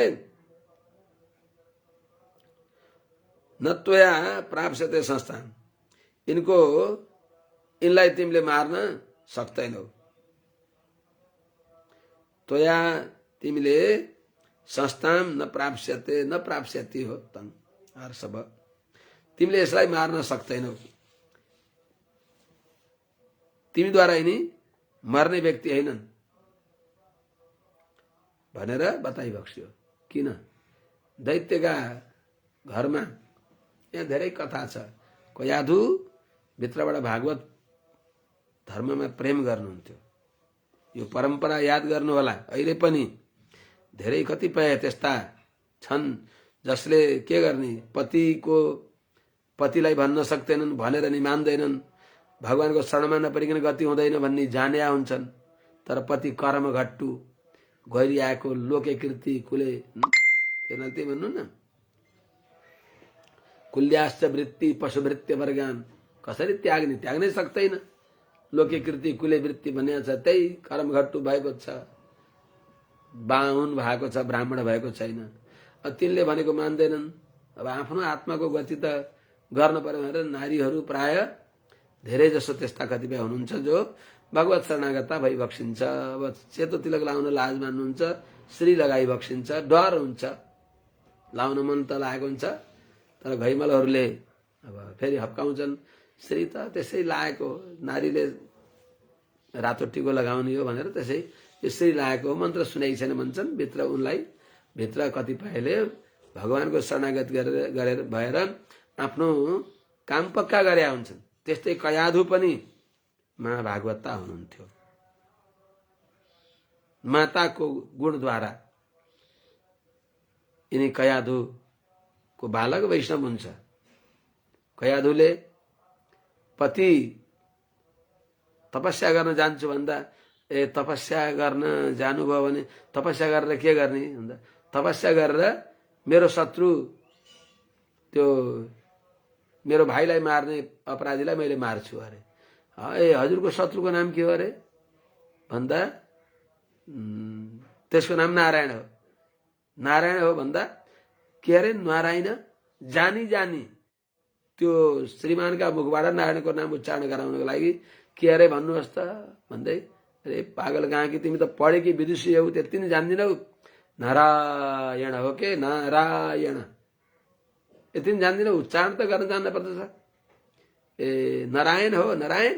नत्वया प्राप्स्यते संस्थान, यिनलाई तिमीले मार्न सक्दैनौ। त्वया तिमीले संस्थाम न प्राप्स्यते, न प्राप्स्यति हो तन आर्षभ, तिमीले यसलाई मार्न सक्दैनौ। तिमीद्वारा यिनी मर्ने व्यक्ति हैनन् भनेर बताइबक्स्यो। किन? दैत्यका घरमा यहाँ धेरै कथा छ। कयाधु भित्रबाट भागवत धर्ममा प्रेम गर्नुहुन्थ्यो। यो परम्परा याद गर्नु होला। अहिले पनि धेरै कतिपय त्यस्ता छन् जसले के गर्ने, पतिलाई भन्न सक्दैनन्, भनेर नि मान्दैनन्, भगवानको शरणमा नपरिकन गति हुँदैन भन्ने जान्या हुन्छन्। तर पति कर्मघट्टु गरिआएको लोकेकृति कुले, त्यसलाई त्यही भन्नु न, कुल्याश्च वृत्ति पशुवृत्ति वर्गान, कसरी त्याग्ने? त्याग्नै सक्दैन। लोकेकृति कुले वृत्ति भन्ने छ, त्यही कर्मघट्टु भएको छ, बाहुन भएको छ, ब्राह्मण भएको छैन। तिनले भनेको मान्दैनन्। अब आफ्नो आत्माको गति त गर्न पर्यो भनेर नारीहरू प्राय धेरै जसो त्यस्ता कतिपय हुनुहुन्छ जो भगवत शरणागता भई बक्सिन्छ। अब सेतो तिलक लाउन लाज मान्नुहुन्छ, श्री लगाई बक्सिन्छ, डर हुन्छ, लाउन मन त लागेको हुन्छ, तर घैमलहरूले अब फेरि हप्काउँछन्। श्री त त्यसै लागेको, नारीले रातो टिको लगाउने हो भनेर त्यसै श्री लागेको मन्त्र सुनाइ छैन भन्छन्। भित्र कतिपयले भगवानको शरणागत गरेर भएर आफ्नो काम पक्का गरे हुन्छन्। त्यस्तै कयाधु पनि महाभागवतता हुनुहुन्थ्यो। माताको गुणद्वारा यिनी कयाधुको बालक वैष्णव हुन्छ। कयाधुले पति तपस्या गर्न जान्छु भन्दा, तपस्या गर्न जानुभयो भने तपस्या गरेर के गर्ने भन्दा, तपस्या गरेर मेरो शत्रु त्यो मेरो भाइलाई मार्ने अपराधीलाई मैले मार्छु अरे। हजुरको शत्रुको नाम के हो अरे भन्दा, त्यसको नाम नारायण हो। नारायण हो भन्दा के अरे, नारायण जानी जानी त्यो श्रीमानका मुखबाट नारायणको नाम उच्चारण गराउनको लागि के अरे भन्नुहोस् त भन्दै, अरे पागल कहाँ कि तिमी त पढेकी विदुषी हौ, त्यति नै जान्दिनौ। नारायण हो के नारायण, यति नै जान्दिनौ, उच्चारण त गर्न जान्न पर्दछ। नारायण हो नारायण,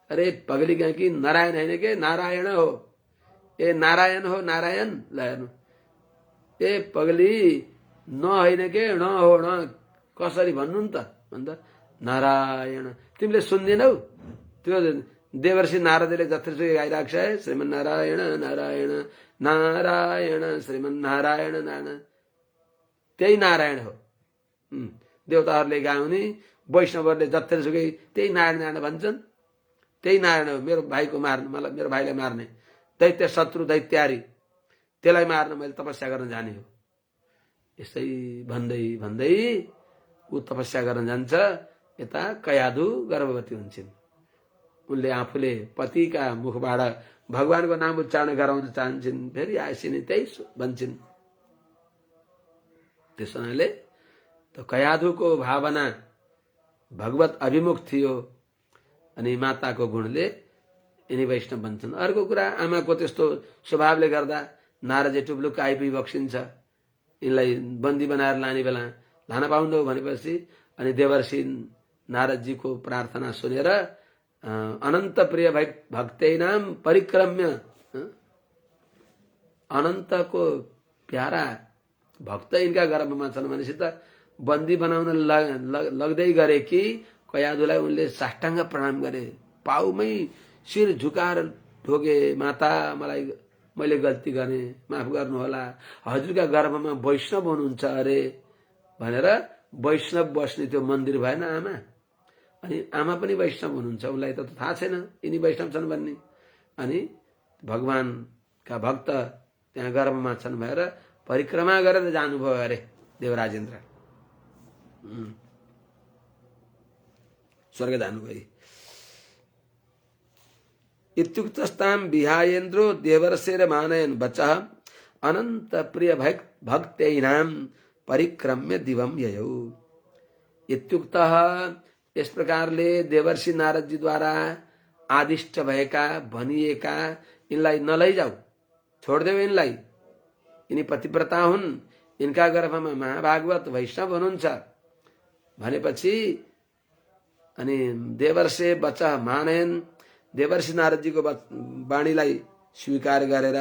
अरे पगली कहाँ कि नारायण होइन के नारायण हो। नारायण हो नारायण, ल हेर्नु, पगली न होइन के न हो न, कसरी भन्नु नि त भन्दा नारायण। तिमीले सुन्दिनौ? त्यो देवर्षि नारदले जत्रेसुकै गाइरहेको छ, श्रीमन नारायण नारायण नारायण श्रीमन नारायण नारायण, त्यही नारायण हो। देवताहरूले गाउने, वैष्णवहरूले जत्रेसुकै त्यही नारायण नारायण भन्छन्। त्यही नारायण हो। मेरो भाइको मार्ने, मलाई मेरो भाइलाई मार्ने दैत्य शत्रु दैत्यारी, त्यसलाई मार्न मैले तपस्या गर्न जाने हो। यसै भन्दै भन्दै ऊ तपस्या गर्न जान्छ। यता कयाधु गर्भवती हुन्छन्। उनले आफूले पतिका मुखबाट भगवानको नाम उच्चारण गराउन चाहन्छन्। फेरि आएसिनी त्यही भन्छन्। त्यस हुनाले त कयाधुको भावना भगवत अभिमुख थियो। अनि माताको गुणले यिनी वैष्णव बन्छन्। अर्को कुरा, आमाको त्यस्तो स्वभावले गर्दा नारदजी टुप्लुक्क आइपुगी बक्सिन्छ। यिनलाई बन्दी बनाएर लाने बेला लान पाउँदो भनेपछि अनि देवर्षि नारदजीको प्रार्थना सुनेर अनन्त प्रिय भक्तैनाम परिक्रम्य, अनन्तको प्यारा भक्त यिनका गर्भमा छन् भनेपछि त बन्दी बनाउन लग्दै गरे कि कयाधुलाई उनले साष्टाङ्ग प्रणाम गरे, पाउमै शिर झुकाएर ढोगे, माता मलाई मैले गल्ती गरेँ, माफ गर्नुहोला, हजुरका गर्भमा वैष्णव हुनुहुन्छ अरे भनेर वैष्णव बस्ने त्यो मन्दिर भएन आमा। अनि आमा पनि वैष्णव हुनुहुन्छ, उनलाई त थाहा छैन यिनी वैष्णव छन् भन्ने। अनि भगवानका भक्त त्यहाँ गर्भमा छन् भएर परिक्रमा गरेर जानुभयो अरे देवराजेन्द्र, स्वर्ग जानुभयो। इत्युक्तस्तां विहायेन्द्रो देवर्षेर मानयन् वचः अनंत प्रिय भक्तैनाम परिक्रम्य दिवम ययौ। इत्युक्तः, इस प्रकारले देवर्षि नारदजी द्वारा आदिष्ट भएका भनिएका यिनलाई नलैजाऊ, छोड्देऊ यिनलाई, यिनी पतिव्रता हुन्, यिनका गर्भमा महाभागवत वैष्णव हुनुहुन्छ भनेपछि अनि देवर्षे वचः मानयन्, देवर्षि नारदजीको वाणीलाई स्वीकार गरेर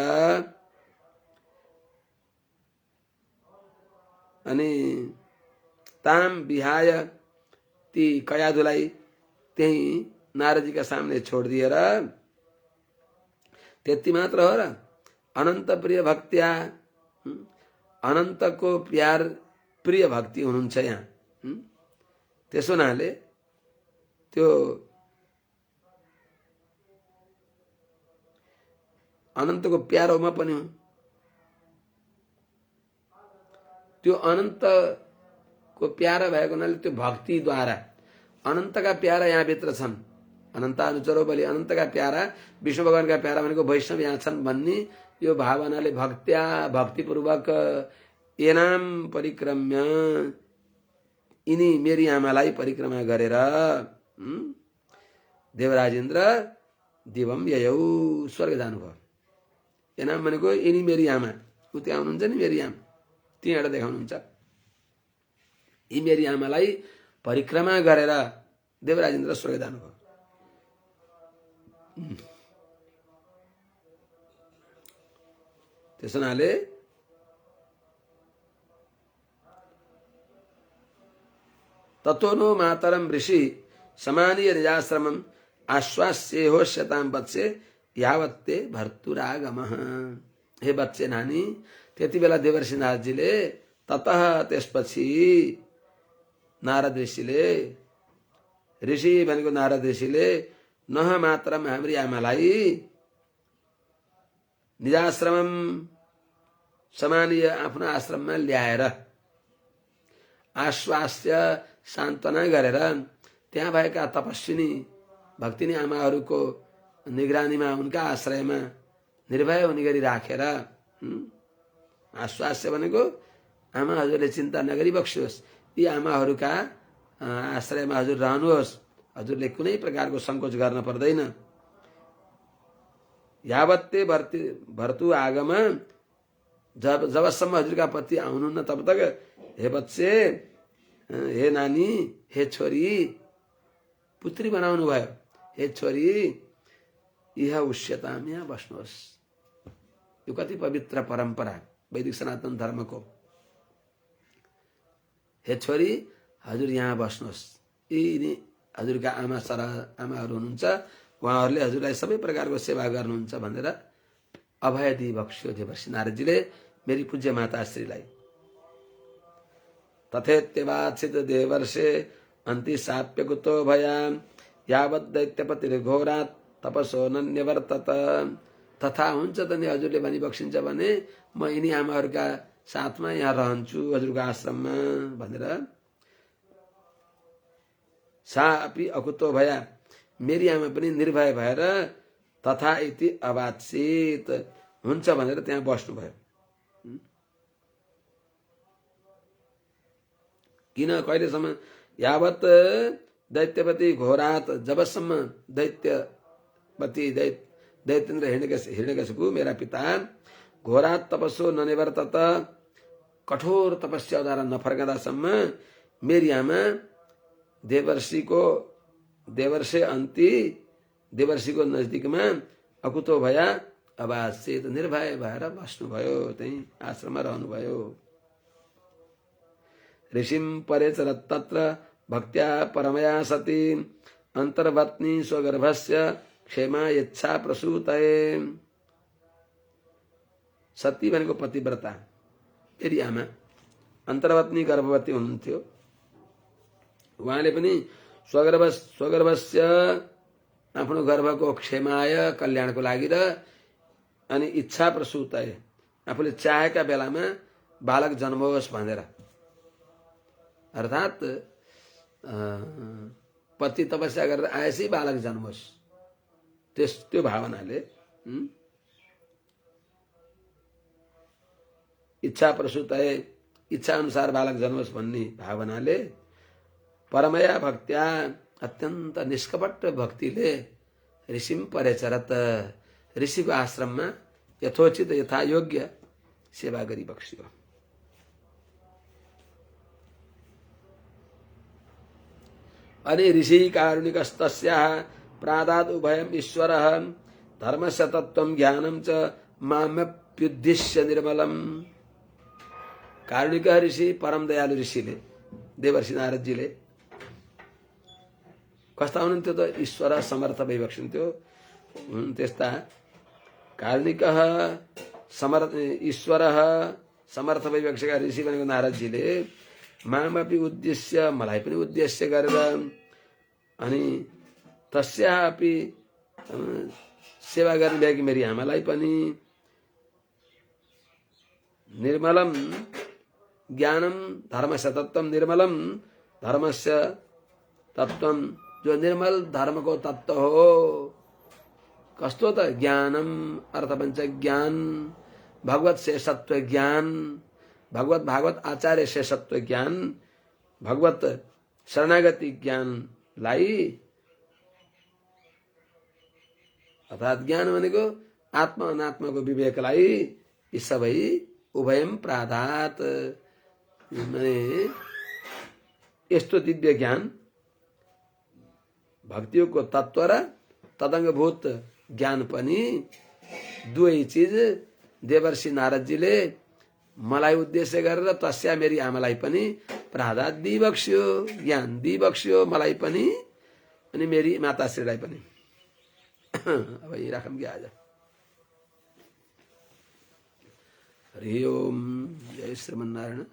अनि ताम विहाय, ती कयाधुलाई त्यही नारदजीका सामने छोडिदिएर, त्यति मात्र हो र, अनन्त प्रिय भक्त्या, अनन्तको प्यार प्रिय भक्ति हुनुहुन्छ यहाँ। त्यसो हुनाले त्यो अनन्तको प्यारोमा पनि हुँ। त्यो अनन्तको प्यारा भएको हुनाले त्यो भक्तिद्वारा अनन्तका प्यारा यहाँ भित्र छन्। अनन्तानुचरो बलि, अनन्तका प्यारा विष्णु भगवानका प्यारा भनेको वैष्णव यहाँ छन् भन्ने यो भावनाले भक्त्या, भक्तिपूर्वक एनाम परिक्रम्य, यिनी मेरी आमालाई परिक्रमा गरेर देवराजेन्द्र दिवम ययौ, स्वर्ग जानुभयो। एनाम भनेको यिनी मेरी आमा, उ त्यहाँ हुनुहुन्छ नि मेरी आमा, त्यहीँबाट देखाउनुहुन्छ। यी मेरी आमालाई परिक्रमा गरेर देवराजेन्द्र स्वर्ग जानुभयो। त्यसो हुनाले ततो नो मातरम ऋषि समानीय निजाश्रमम आश्वास्ये होश्यतां वत्से यावत्ते भर्तुरागमः। हे बच्चे नानी, त्यति बेला देवर्षि नारदजीले ततः त्यसपछि नारद ऋषिले, ऋषि भनेको नारद ऋषिले, नह मात्रम हाम्री आमालाई निजाश्रमम समानीय आफ्नो आश्रममा ल्याएर आश्वास्य सान्त्वना गरेर त्यहाँ भएका तपस्विनी भक्तिनी आमाहरूको निगरानीमा उनका आश्रयमा निर्भय हुने गरी राखेर, आश्वास्य भनेको आमा हजुरले चिन्ता नगरी बक्सियोस्, यी आमाहरूका आश्रयमा हजुर रहनुहोस्, हजुरले कुनै प्रकारको संकोच गर्न पर्दैन। यावत्ते भर्तु आगम, जबसम्म हजुरका पति आउनुहुन्न तब तक हे बच्चे, हे नानी, हे छोरी, पुत्री बनाउनु भयो, हे छोरी यह उष्यताम, यहाँ बस्नुहोस्। यो कति पवित्र परम्परा वैदिक सनातन धर्मको। हे छोरी हजुर यहाँ बस्नुहोस्, यिनी हजुरका आमा आमाहरू हुनुहुन्छ, उहाँहरूले हजुरलाई सबै प्रकारको सेवा गर्नुहुन्छ भनेर अभय दिई बक्स्यो देवर्षि नारदजीले मेरी पूज्य माताश्रीलाई। तथेत्यवाचित देवर्षे अन्ति साप्य कुतो भया यावत् दैत्यपतिर्घोरात् तपसो नन्यवर्तत। तथा हुन्छ त नि, हजुरले भनी बक्सिन्छ भने म यिनी आमाहरूका साथमा यहाँ रहन्छु हजुरको आश्रममा भनेर। सा अपि अकुतो भया, मेरी आमा पनि निर्भय भएर तथा इति अवात्सित, हुन्छ भनेर त्यहाँ बस्नुभयो। किन, कहिलेसम्म, यावत दैत्यपति घोरात, जबसम्म दैत्य पति दैतेन्द्र हिरण्यकशिपु मेरा पिता घोरात तपस्सो न निवर्तत, कठोर तपस्या द्वारा नफर्कँदासम्म मेरी आमा देवर्षिको नजदिकमा अकुतो भया अबासित निर्भय भएर बस्नुभयो, त्यही आश्रममा रहनुभयो। ऋषिं परेचरत् तत्र भक्त्या परमया सती, अन्तर्वत्नी स्वगर्भस्य क्षेमा इच्छा प्रसूतये। सती भनेको पतिव्रता, फेरि आमा अन्तर्वत्नी गर्भवती हुनुहुन्थ्यो। उहाँले पनि स्वगर्भस्य आफ्नो गर्भको क्षेमाय कल्याणको लागि र अनि इच्छा प्रसूतये आफूले चाहेका बेलामा बालक जन्मोस् भनेर, अर्थात् पति तपस्या गरेर आएपछि बालक जन्मोस् त्यो भावनाले इच्छा प्रसूतये इच्छा अनुसार बालक जन्मोस् भन्ने भावनाले परमया भक्त्या अत्यन्त निष्कपट भक्तिले ऋषिं परेचरत ऋषिको आश्रममा यथोचित यथायोग्य सेवा गरी बक्सियो। अनि ऋषि कारुणिकस्तस्याः प्रादाद् उभयम् ईश्वरः धर्मस्य तत्त्वं ज्ञानं च माम्यप्युद्दिश्य निर्मलम्। कारुणिक ऋषि परम दयालु ऋषिले देवर्षि नारदजीले कस्ता हुनुहुन्थ्यो त ईश्वर समर्थ भइबक्सिन्थ्यो। त्यस्ता कारुणिक ईश्वर समर्थ भइबक्सेका ऋषि भनेको नारदजीले मामपि उद्देश्य मलाई पनि उद्देश्य गरेर अनि तस्यापि सेवा गर्ने भएकी मेरी आमालाई पनि निर्मलम ज्ञानम धर्मस्य तत्त्वम निर्मलम धर्मस्य तत्त्वम जो निर्मल धर्म को तत्व हो कस्तो त ज्ञानम अर्थ बन्छ ज्ञान भगवत शेषत्व ज्ञान भागवत आचार्य शेषत्व ज्ञान भगवत शरणागति ज्ञानलाई अर्थात् ज्ञान भनेको आत्मा अनात्माको विवेकलाई यी सबै उभयम प्रादात यस्तो दिव्य ज्ञान भक्तिको तत्त्व र तदङ्गभूत ज्ञान पनि दुवै चिज देवर्षि नारदजीले मलाई उद्देश्य गरेर तस्या मेरी आमालाई पनि प्रादात दिइबक्स्यो, ज्ञान दिइबक्स्यो मलाई पनि अनि मेरी माताश्रीलाई पनि। अब यही राखौँ कि आज। हरि ओम, जय श्रीमन्नारायण।